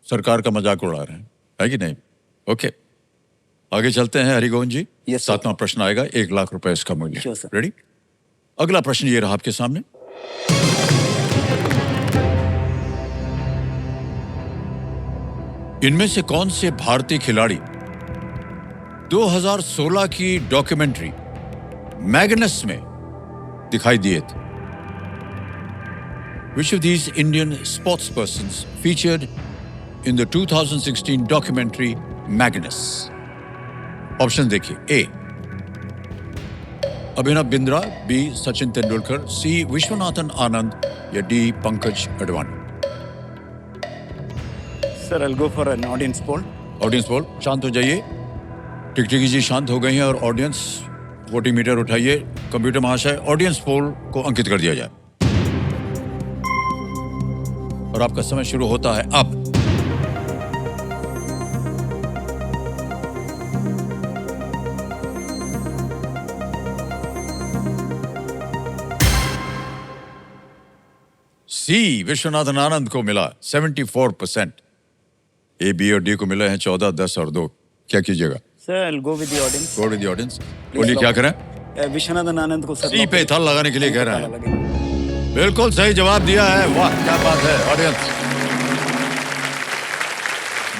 सरकार का मजाक उड़ा रहे हैं, है कि नहीं? ओके, आगे चलते हैं हरिगोविंद जी। Yes, sir। 7वां प्रश्न आएगा, 1 लाख रुपए इसका मूल्य। Sure, sir। रेडी? अगला प्रश्न ये रहा आपके सामने। इनमें से कौन से भारतीय खिलाड़ी 2016 की डॉक्यूमेंट्री मैग्नस में दिखाई दिए थे? Which of these Indian sportspersons featured in the 2016 documentary Magnus? Option देखिए, ए अभिनव बिंद्रा, बी सचिन तेंदुलकर, सी विश्वनाथन आनंद या D Pankaj Advani. Sir I will go for an audience poll. Audience poll, शांत हो जाइए। टिकटिकी जी शांत हो गई हैं और ऑडियंस वोटिंग मीटर उठाइए। कंप्यूटर महाशय, ऑडियंस पोल को अंकित कर दिया जाए और आपका समय शुरू होता है अब। सी विश्वनाथन आनंद को मिला 74%। ए, बी और डी को मिले हैं 14, 10 और 2। क्या कीजिएगा? Sir I will go with the audience. Go with the audience. बोलिए क्या करें? विश्वनाथन आनंद को सर सी पे थल लगाने के लिए कह रहे हैं। बिल्कुल सही जवाब दिया है। वाह, क्या बात है ऑडियंस।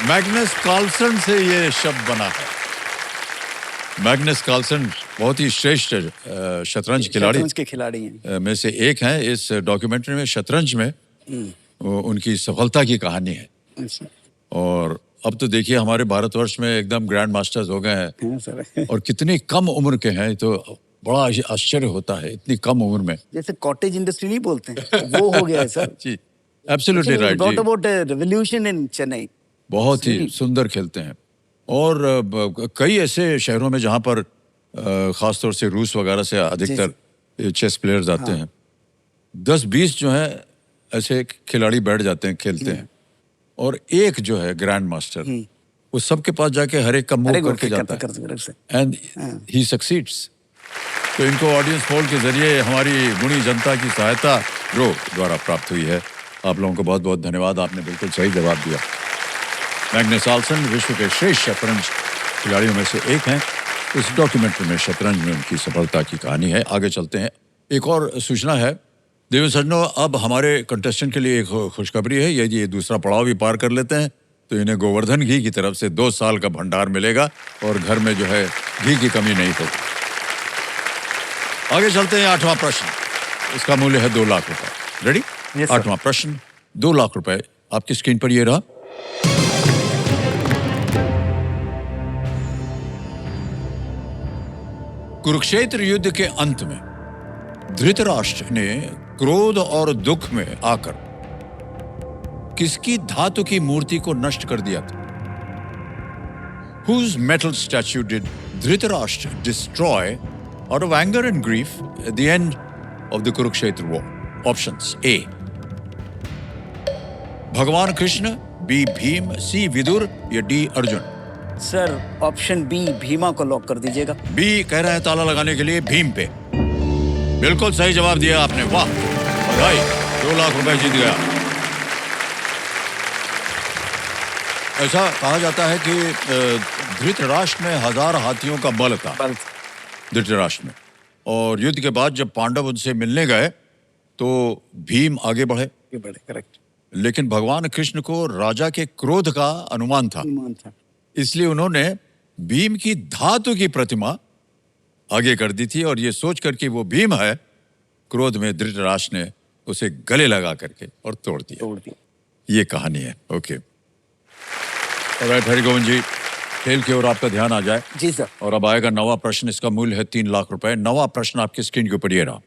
मैग्नस कार्लसन से ये शब्द बना है। मैग्नस कार्लसन बहुत ही श्रेष्ठ शतरंज के खिलाड़ी हैं में से एक हैं। इस डॉक्यूमेंट्री में शतरंज में उनकी सफलता की कहानी है। अच्छा। और अब तो देखिए हमारे भारतवर्ष में एकदम ग्रैंड मास्टर्स हो गए हैं हाँ सर। और कितनी कम उम्र के हैं, तो बड़ा आश्चर्य होता है इतनी कम उम्र में। जैसे कॉटेज इंडस्ट्री नहीं बोलते हैं, वो हो गया है सर। जी, एब्सोल्युटली राइट Brought जी, about a revolution in Chennai. बहुत ही सुंदर खेलते हैं। और कई ऐसे शहरों में जहाँ पर खासतौर से रूस वगैरह से अधिकतर चेस प्लेयर्स आते हैं, 10-20 जो है ऐसे खिलाड़ी बैठ जाते हैं, खेलते हैं, और एक जो है ग्रैंड मास्टर वो सबके पास जाके हर एक का अरे मूव गोल करके जाता है करते एंड ही सक्सीड्स। तो इनको ऑडियंस पोल के जरिए हमारी गुणी जनता की सहायता रो द्वारा प्राप्त हुई है। आप लोगों को बहुत बहुत धन्यवाद, आपने बिल्कुल सही जवाब दिया। मैग्नस कार्लसन विश्व के श्रेष्ठ शतरंज खिलाड़ियों में से एक हैं। इस डॉक्यूमेंट्री में शतरंज में उनकी सफलता की कहानी है। आगे चलते हैं। एक और सूचना है देवी सज्जनों, अब हमारे कंटेस्टेंट के लिए एक खुशखबरी है। यदि ये दूसरा पड़ाव भी पार कर लेते हैं तो इन्हें गोवर्धन घी की तरफ से 2 साल का भंडार मिलेगा और घर में जो है घी की कमी नहीं होगी। आगे चलते हैं। 8वां प्रश्न, इसका मूल्य है 2 लाख रुपए। रेडी? Yes, sir. 8वां प्रश्न 2 लाख रुपए आपकी स्क्रीन पर ये रहा। कुरुक्षेत्र युद्ध के अंत में धृतराष्ट्र ने क्रोध और दुख में आकर किसकी धातु की मूर्ति को नष्ट कर दिया था? Whose metal statue did Dhritarashtra destroy out of anger and grief at the end of the Kurukshetra war? Options: A. भगवान कृष्ण, B. भीम, C. विदुर या D. Arjun? Sir option B Bhima को लॉक कर दीजिएगा। B कह रहे हैं ताला लगाने के लिए भीम पे। बिल्कुल सही जवाब दिया आपने, वाह भाई, 2 लाख रुपए जीत गया। ऐसा कहा जाता है कि धृतराष्ट्र में 1000 हाथियों का बल था, धृतराष्ट्र में, और युद्ध के बाद जब पांडव उनसे मिलने गए तो भीम आगे बढ़े, करेक्ट। लेकिन भगवान कृष्ण को राजा के क्रोध का अनुमान था, इसलिए उन्होंने भीम की धातु की प्रतिमा आगे कर दी थी, और ये सोच कर कि वो भीम है, क्रोध में धृतराष्ट्र ने उसे गले लगा करके और तोड़ दिया। ये कहानी है। ओके, ऑलराइट हरिगोविंद जी, खेल की ओर आपका ध्यान आ जाए। जी सर। और अब आएगा 9वां प्रश्न, इसका मूल्य है 3 लाख रुपए। 9वां प्रश्न आपकी स्क्रीन के ऊपर ये रहा।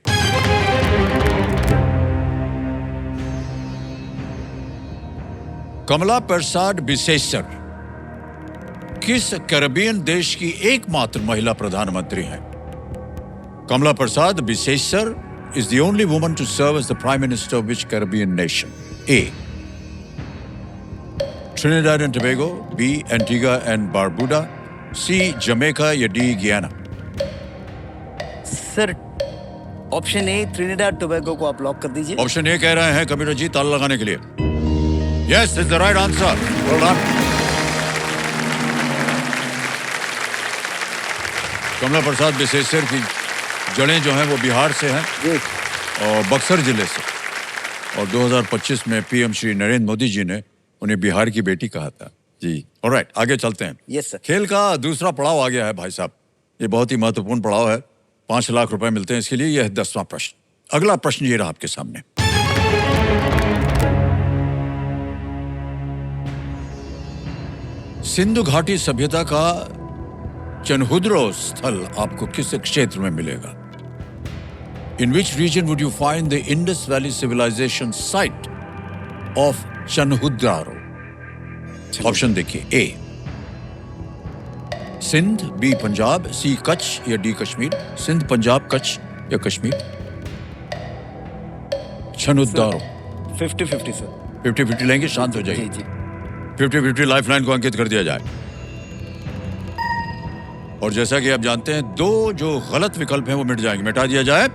कमला प्रसाद बिसेसर किस कैरेबियन देश की एकमात्र महिला प्रधानमंत्री हैं? कमला प्रसाद Bisesar is the only woman to serve as the Prime Minister of which Caribbean nation? A. Trinidad and Tobago, B. Antigua and Barbuda, C. Jamaica या D. Guyana? Sir option A Trinidad Tobago को आप lock कर दीजिए। Option A कह रहे हैं computer जी ताला लगाने के लिए। Yes, it's the right answer. Well done. कमला प्रसाद बिसेसर की जड़ें जो हैं वो बिहार से हैं और बक्सर जिले से, और 2025 में पीएम श्री नरेंद्र मोदी जी ने उन्हें बिहार की बेटी कहा था जी। ऑलराइट, आगे चलते हैं। Yes sir. खेल का दूसरा पड़ाव आ गया है भाई साहब, ये बहुत ही महत्वपूर्ण पड़ाव है। 5 लाख रुपए मिलते हैं इसके लिए। यह है 10वां प्रश्न। अगला प्रश्न ये रहा आपके सामने। सिंधु घाटी सभ्यता का चनहुद्रो स्थल आपको किस क्षेत्र में मिलेगा? In which region would you find the Indus Valley civilization site of Chanhudaro? Option देखिए। A. Sindh, B. Punjab, C. Kutch या D. कश्मीर? सिंध, पंजाब, कच्छ या कश्मीर? चनहुद्रो 50-50 सर। 50-50 लेंगे, शांत हो जाइए। 50-50 लाइफलाइन को अंकित कर दिया जाए। और जैसा कि आप जानते हैं, 2 जो गलत विकल्प हैं वो मिट जाएंगे, मिटा दिया जाए।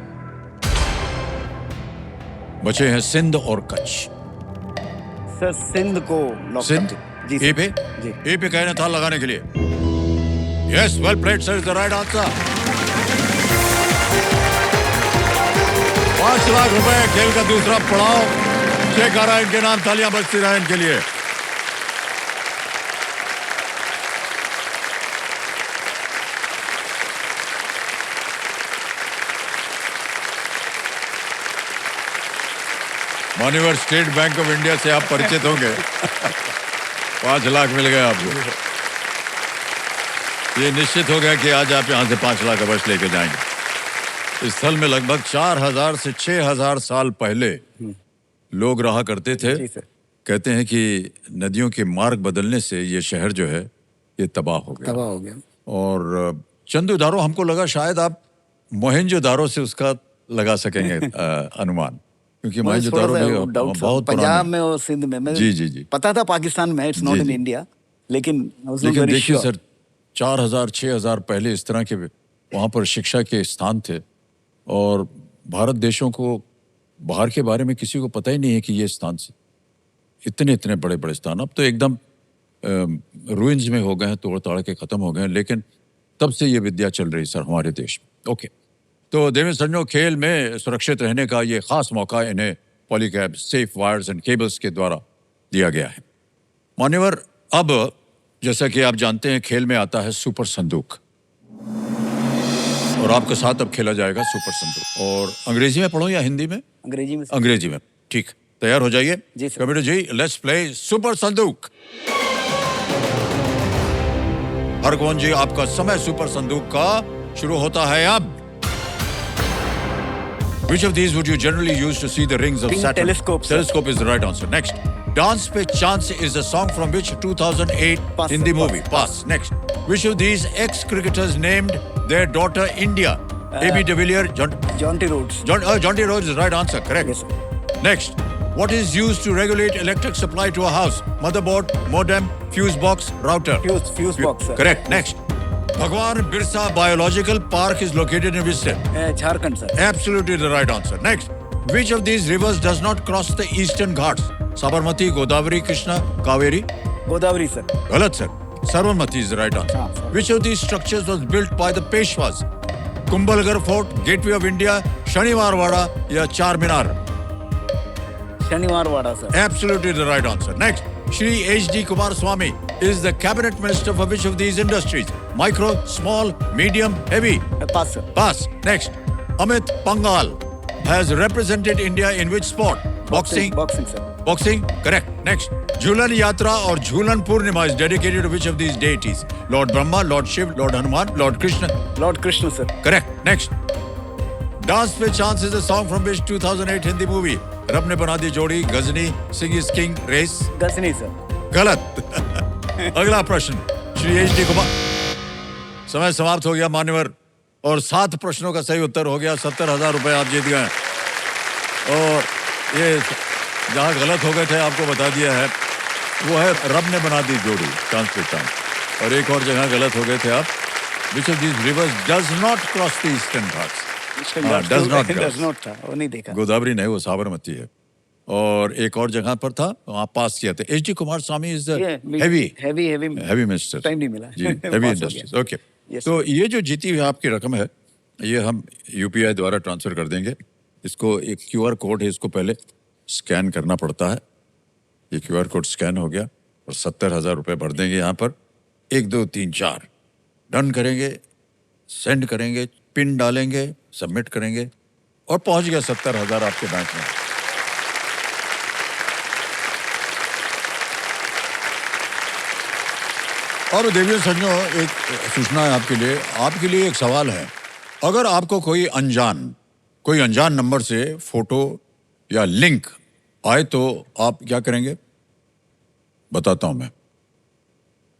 बचे हैं सिंध और कच्छ। सर सिंध को लॉक कर सिंध दीजिए। ए पे? जी। ए पे कह रहे हैं ताल लगाने के लिए। Yes, well played sir, is the right answer. 5 lakh रुपए खेल का दूसरा पड़ाव चेक आ रहा है इनके नाम, तालियां बजती रहे इनके लिए। मान्यवर स्टेट बैंक ऑफ इंडिया से आप परिचित होंगे। 5 लाख मिल गए आपको। ये निश्चित हो गया कि आज आप यहाँ से 5 लाख अवश्य लेके जाएंगे। इस स्थल में लगभग 4000 से 6000 साल पहले लोग रहा करते थे। जी सर। कहते हैं कि नदियों के मार्ग बदलने से ये शहर जो है ये तबाह हो गया। तबाह हो गया। और चंदुदारो हमको लगा शायद आप मोहनजोदारो से उसका लगा सकेंगे अनुमान, क्योंकि मोहनजोदारो भी बहुत पंजाब पुराना में और सिंध में जी, जी, जी। पता था पाकिस्तान में, इट्स नॉट जी, इन जी। इंडिया, लेकिन I was not लेकिन very देखिए sure. सर 4000-6000 पहले इस तरह के वहाँ पर शिक्षा के स्थान थे और भारत देशों को बाहर के बारे में किसी को पता ही नहीं है कि ये स्थान से इतने इतने बड़े बड़े स्थान अब तो एकदम रूइंस में हो गए हैं, तोड़ ताड़ के खत्म हो गए हैं, लेकिन तब से ये विद्या चल रही सर हमारे देश में। ओके, तो देवेंद्र सज्जनों, खेल में सुरक्षित रहने का ये खास मौका इन्हें Polycab safe wires and cables के द्वारा दिया गया है। मान्यवर, अब जैसा कि आप जानते हैं खेल में आता है सुपर संदूक और आपके साथ अब खेला जाएगा सुपर संदूक। और अंग्रेजी में पढ़ो या हिंदी में? अंग्रेजी में। अंग्रेजी में, ठीक। तैयार हो जाइए जी sir. Computer ji, let's play super Sandook. हरगोन जी, आपका समय सुपर संदूक का शुरू होता है अब। Which of these would you generally use to see the rings of Think Saturn? telescope, sir. Telescope is the right answer. Next. Dance Pe Chance is a song from which 2008 Pass, Hindi pass, movie? Pass. Next. Which of these ex-cricketers named their daughter India? A.B. de Villiers, Jonty Rhodes. Jonty Rhodes is the right answer. Correct. Yes, sir. Next. What is used to regulate electric supply to a house? Motherboard, modem, fuse box, router. Fuse box, sir. Correct. Next. Bhagwan Birsa Biological Park is located in which state? Jharkhand sir. Absolutely the right answer. Next. Which of these rivers does not cross the eastern ghats? Sabarmati, Godavari, Krishna, Kaveri? Godavari sir. Galat, sir. Sabarmati is the right answer. हाँ, sir. Which of these structures was built by the Peshwas? Kumbhalgarh Fort, Gateway of India, Shaniwarwada या Charminar? शनिवार वाड़ा sir. Absolutely the right answer. Next. Shri H.D. Kumaraswamy is the cabinet minister for which of these industries? Micro, small, medium, heavy? Pass sir. Pass. Next. Amit Pangal has represented India in which sport? Boxing? Boxing sir. Boxing? Correct. Next. Jhulan Yatra or Jhulan Purnima is dedicated to which of these deities? Lord Brahma, Lord Shiv, Lord Hanuman, Lord Krishna? Lord Krishna sir. Correct. Next. Dance Pe Chance is a song from which 2008 Hindi movie? रब ने बना दी जोड़ी, Ghajini, Sing is King, Race? Ghajini sir. गलत। अगला प्रश्न Shri H.D. Kumar. समय समाप्त हो गया मान्यवर, और 7 प्रश्नों का सही उत्तर हो गया। 70,000 रुपए आप जीत गए। और ये जहाँ गलत हो गए थे आपको बता दिया है, वो है रब ने बना दी जोड़ी, चांस पे चांस। और एक और जगह गलत हो गए थे आप, which of these rivers does not cross the eastern Ghats? does not cross. Does not था, वो नहीं देखा। गोदावरी नहीं, वो साबरमती है। और एक और जगह पर था, वहाँ पास किया था। H.D. Kumar Swami is heavy minister. Time नहीं मिला। जी, हेवी इंडस्ट्रीज। ओके, Yes, तो ये जो जीती हुई आपकी रकम है, ये हम यूपीआई द्वारा ट्रांसफर कर देंगे। इसको एक क्यूआर कोड है, इसको पहले स्कैन करना पड़ता है। ये क्यूआर कोड स्कैन हो गया और 70,000 रुपए भर देंगे यहाँ पर। 1 2 3 4 डन करेंगे, सेंड करेंगे, पिन डालेंगे, सबमिट करेंगे और पहुंच गया 70,000 आपके बैंक में। और देवियों सज्जनों, एक सूचना है आपके लिए एक सवाल है। अगर आपको कोई अनजान नंबर से फोटो या लिंक आए तो आप क्या करेंगे, बताता हूं मैं।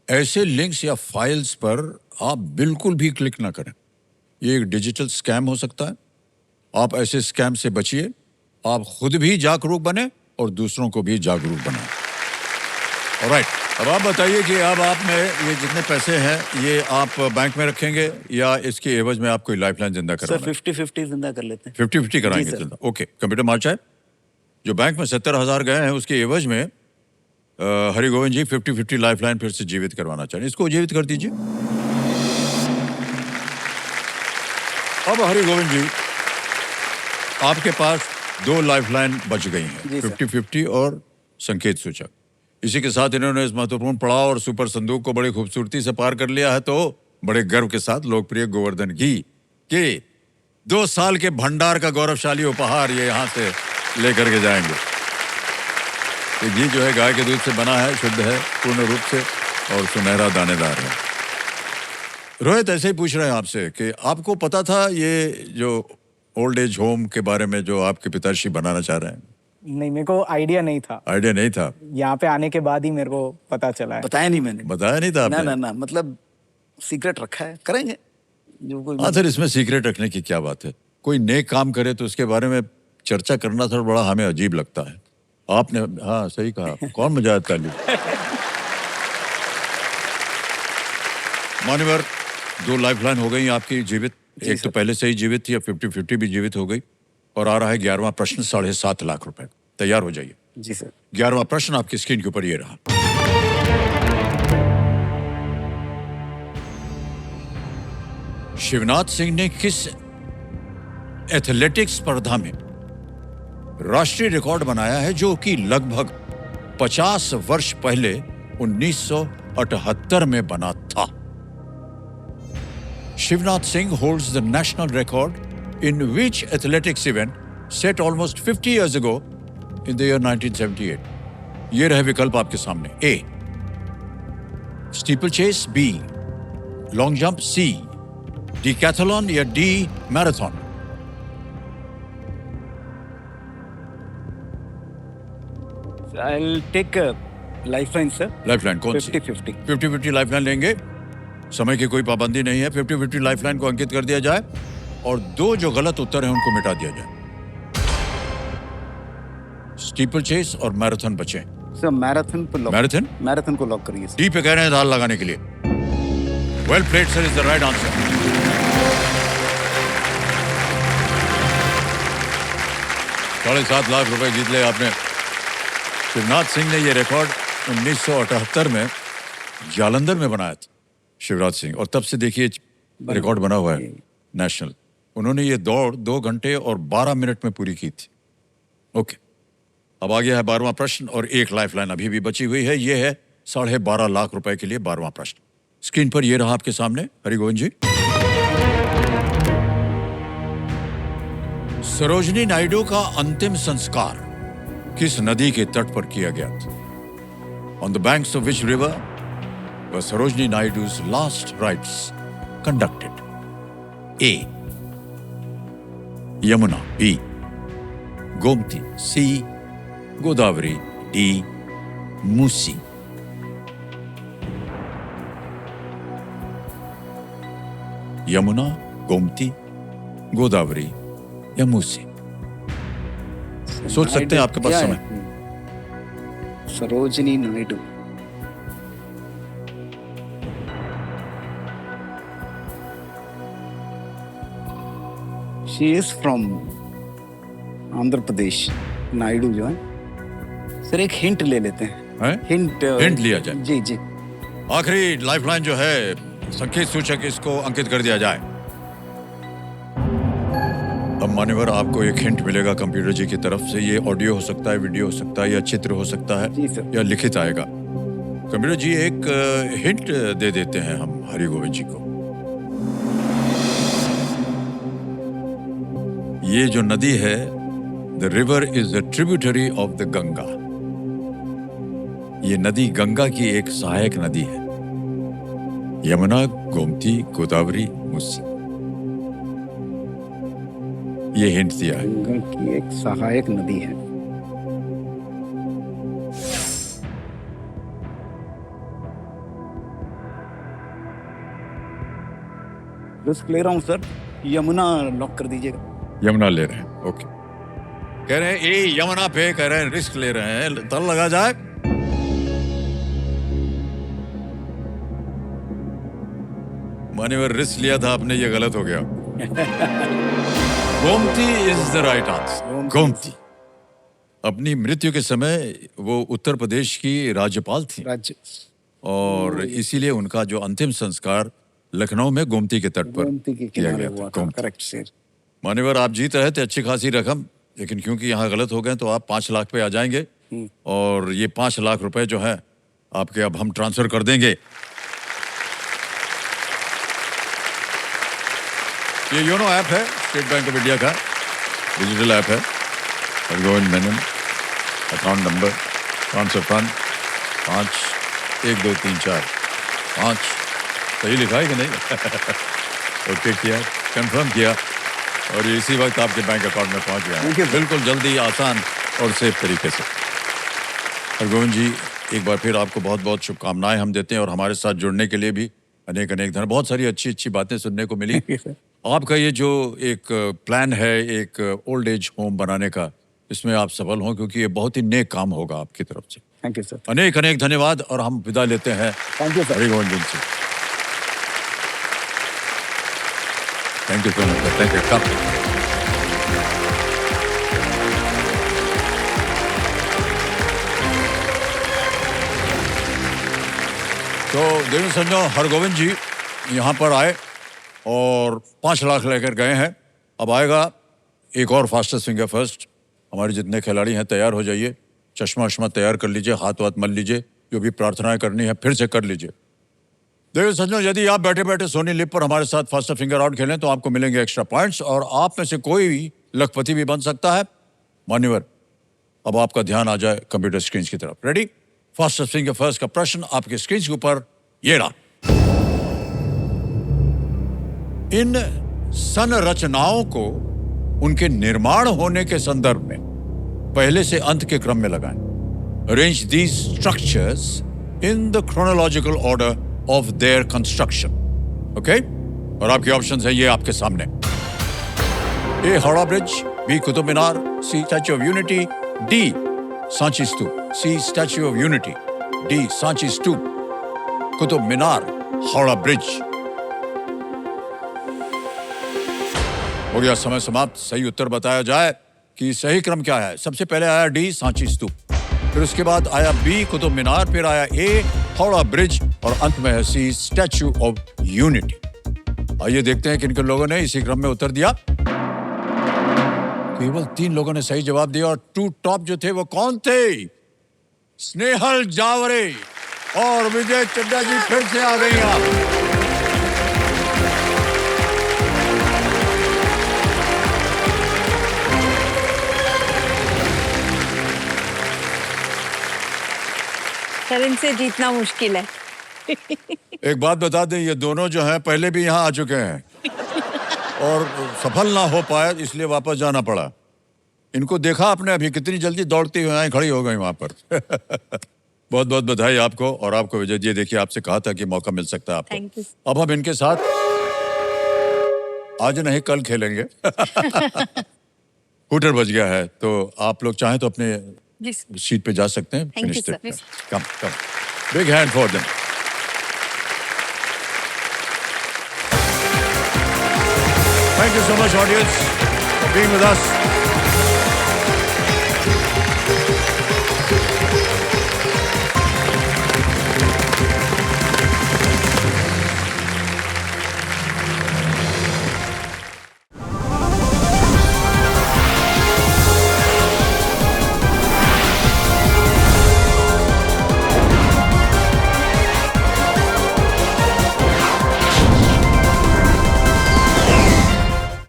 ऐसे लिंक्स या फाइल्स पर आप बिल्कुल भी क्लिक ना करें। ये एक डिजिटल स्कैम हो सकता है। आप ऐसे स्कैम से बचिए। आप खुद भी जागरूक बने और दूसरों को भी जागरूक बनाएं। ऑलराइट, अब आप बताइए कि अब आप में ये जितने पैसे हैं ये आप बैंक में रखेंगे या इसके एवज में आप कोई लाइफलाइन जिंदा सर कराएंगे? 50-50 जिंदा कर लेते हैं। 50-50 कराएंगे जी, सर। जिंदा। ओके, कंप्यूटर मार्च है। जो बैंक में 70,000 गए हैं उसके एवज में हरि गोविंद जी 50-50 लाइफलाइन फिर से जीवित करवाना चाहें। इसको जीवित कर दीजिए। अब हरि गोविंद जी, आपके पास 2 लाइफलाइन बच गई हैं, जी, सर। 50-50 और संकेत सूचक। इसी के साथ इन्होंने इस महत्वपूर्ण पड़ाव और सुपर संदूक को बड़ी खूबसूरती से पार कर लिया है। तो बड़े गर्व के साथ लोकप्रिय गोवर्धन घी के 2 साल के भंडार का गौरवशाली उपहार ये यहाँ से लेकर के जाएंगे। ये घी जो है गाय के दूध से बना है, शुद्ध है पूर्ण रूप से और सुनहरा दानेदार है। रोहित ऐसे ही पूछ रहे हैं आपसे कि आपको पता था ये जो ओल्ड एज होम के बारे में जो आपके पिताश्री बनाना चाह रहे हैं? नहीं, मेरे को आइडिया नहीं था। आइडिया नहीं था? यहाँ पे आने के बाद ही मेरे को पता चला है। बताया नहीं मैंने। बताया नहीं था ना आपने? ना ना, मतलब सीक्रेट रखा है, करेंगे जो कोई। हाँ सर, इसमें सीक्रेट रखने की क्या बात है? कोई नेक काम करे तो उसके बारे में चर्चा करना थोड़ा बड़ा हमें अजीब लगता है। आपने हाँ सही कहा। कौन मजाक ताली? मान्यवर, 2 लाइफलाइन हो गई आपकी जीवित। एक तो पहले से ही जीवित थी, अब 50-50 भी जीवित हो गई। और आ रहा है 11वां प्रश्न, 7.5 लाख रुपए। तैयार हो जाइए। जी सर। 11वां प्रश्न आपकी स्क्रीन के ऊपर ये रहा। शिवनाथ सिंह ने किस एथलेटिक्स स्पर्धा में राष्ट्रीय रिकॉर्ड बनाया है जो कि लगभग 50 वर्ष पहले 1978 में बना था? Shivnath Singh holds the national record in which athletics event set almost 50 years ago in the year 1978? ये रहे विकल्प आपके सामने। A. Steeple chase, B. Long jump, C. Decathlon या D. Marathon? I'll take a lifeline sir. Lifeline कौन सी? 50-50. 50-50 lifeline लेंगे। समय की कोई पाबंदी नहीं है। 50-50 लाइफलाइन को अंकित कर दिया जाए और 2 जो गलत उत्तर हैं उनको मिटा दिया जाए। स्टीपल चेस और मैराथन बचे। सर मैराथन को लॉक। मैराथन? मैराथन को लॉक करिए सर। डी पे कह रहे हैं दाल लगाने के लिए। Well played sir, is the right answer. $7.5 lakh रुपए जीत ले आपने। शिवनाथ सिंह ने ये रिकॉर्ड 1978 में जालंधर में बनाया था, शिवराज सिंह, और तब से देखिए रिकॉर्ड बना हुआ है नेशनल। उन्होंने ये दौड़ 2 घंटे और 12 मिनट में पूरी की थी। ओके, अब आ गया है 12वां प्रश्न और एक लाइफलाइन अभी भी बची हुई है। ये है 12.5 लाख रुपए के लिए 12वां प्रश्न। स्क्रीन पर ये रहा आपके सामने, हरिगोविंद जी। सरोजनी नायडू का अंतिम संस्कार किस नदी के तट पर किया गया था? On the banks of which river were Sarojini Naidu's last rites conducted? A. Yamuna, B. Gomti, C. Godavari, D. Musi. Yamuna, Gomti, Godavari या मूसी? सोच सकते हैं, आपके पास क्या समय। है? Sarojini Naidu. She is from Andhra Pradesh. Naidu जो है सर, एक हिंट ले लेते हैं। हैं? हिंट लिया जाए। जी जी। आखिरी लाइफलाइन जो है, संकेत सूचक, इसको अंकित कर दिया जाए। अब मान्यवर, आपको एक हिंट मिलेगा कंप्यूटर जी की तरफ से। ये ऑडियो हो सकता है, वीडियो हो सकता है, या चित्र हो सकता है, जी सर। या लिखित आएगा। कंप्यूटर जी एक हिंट दे देते हैं हम हरिगोविंद जी को। ये जो नदी है, the river is the tributary of the Ganga. ये नदी गंगा की एक सहायक नदी है। यमुना, गोमती, गोदावरी, मूसी। ये हिंट दिया है। गंगा की एक सहायक नदी है। रिस्क ले रहा हूँ सर, यमुना लॉक कर दीजिएगा। यमुना ले रहे हैं, ओके। कह रहे हैं ए यमुना पे, कह रहे हैं रिस्क ले रहे हैं, तल लगा जाए। मान्यवर, रिस्क लिया था आपने, ये गलत हो गया। Gomti is the right answer. Gomti. अपनी मृत्यु के समय वो उत्तर प्रदेश की राज्यपाल थी राज्य। और इसीलिए उनका जो अंतिम संस्कार लखनऊ में गोमती के तट पर गोमती के किया किनारे गया था। हुआ था। गोमती। Correct sir. मान्यवर, आप जीत रहे थे अच्छी खासी रकम, लेकिन क्योंकि यहाँ गलत हो गए तो आप 5 लाख पे आ जाएंगे और ये 5 लाख रुपए जो है आपके अब हम ट्रांसफर कर देंगे। ये योनो ऐप है स्टेट बैंक ऑफ इंडिया का, डिजिटल ऐप है। हरगोविंद मेनन, अकाउंट नंबर कौन सा फन? 5, 1, 2, 3, 4, 5 सही लिखा है कि नहीं? ओके किया, कंफर्म किया और इसी वक्त आपके बैंक अकाउंट में पहुंच गया Thank you, है sir. बिल्कुल जल्दी, आसान और सेफ तरीके से। हरगोविंद जी, एक बार फिर आपको बहुत बहुत शुभकामनाएं हम देते हैं और हमारे साथ जुड़ने के लिए भी अनेक अनेक धन्यवाद। बहुत सारी अच्छी अच्छी बातें सुनने को मिली। Thank you, sir. आपका ये जो एक प्लान है एक ओल्ड एज होम बनाने का, इसमें आप सफल हों क्योंकि ये बहुत ही नेक काम होगा आपकी तरफ से। Thank you sir. अनेक अनेक धन्यवाद और हम विदा लेते हैं थैंक यू सर। हरिगोविंद जी से। Thank you so much, thank you. तो देवेंद्र संजय हरगोविंद जी यहाँ पर आए और 5 लाख लेकर गए हैं। अब आएगा एक और फास्टेस्ट फिंगर फर्स्ट। हमारे जितने खिलाड़ी हैं तैयार हो जाइए, चश्मा वश्मा तैयार कर लीजिए, हाथ वाथ मल लीजिए, जो भी प्रार्थनाएं करनी है फिर से कर लीजिए। देवेंद्र संजय, यदि आप बैठे बैठे सोनी लिप पर हमारे साथ फास्टर फिंगर आउट खेलें तो आपको मिलेंगे एक्स्ट्रा पॉइंट्स और आप में से कोई भी लखपति भी बन सकता है। मान्यवर, अब आपका ध्यान आ जाए कंप्यूटर स्क्रीन की तरफ। रेडी? फास्टर फिंगर फर्स्ट का प्रश्न आपके स्क्रीन के ऊपर ये रहा। इन संरचनाओं को उनके निर्माण होने के संदर्भ में पहले से अंत के क्रम में लगाएं। Arrange these structures in the chronological order of their construction. Okay? और आपके ऑप्शंस हैं ये आपके सामने। A Howrah Bridge, B Qutub Minar, C Statue of Unity, D Sanchi Stupa. C Statue of Unity, D Sanchi Stupa, Qutub Minar, Howrah Bridge. हो गया समय समाप्त। सही उत्तर बताया जाए कि सही क्रम क्या है। सबसे पहले आया डी सांची स्तूप, फिर उसके बाद आया बी कुतुब मीनार, फिर आया ए हावड़ा ब्रिज और अंत में है सी स्टैच्यू ऑफ यूनिटी। आइए देखते हैं किन किन लोगों ने इसी क्रम में उत्तर दिया। केवल 3 लोगों ने सही जवाब दिया और 2 टॉप जो थे वो कौन थे? स्नेहल जावरे और विजय चड्डा जी फिर से आ गई आप। सर, इनसे जीतना मुश्किल है। एक बात बता दें, ये दोनों जो हैं पहले भी यहाँ आ चुके हैं और सफल ना हो पाए इसलिए वापस जाना पड़ा। इनको देखा आपने अभी कितनी जल्दी दौड़ती हुई आई खड़ी हो गई वहां पर। बहुत बहुत बधाई आपको और आपको विजय जी। देखिए, आपसे कहा था कि मौका मिल सकता है Thank आपको। you. अब हम इनके साथ आज नहीं कल खेलेंगे। हुटर बज गया है तो आप लोग चाहें तो अपने जी सीट पे जा सकते हैं। Thank you, Finish sir. it. Come, come. Big hand for them. Thank you so much, audience, for being with us.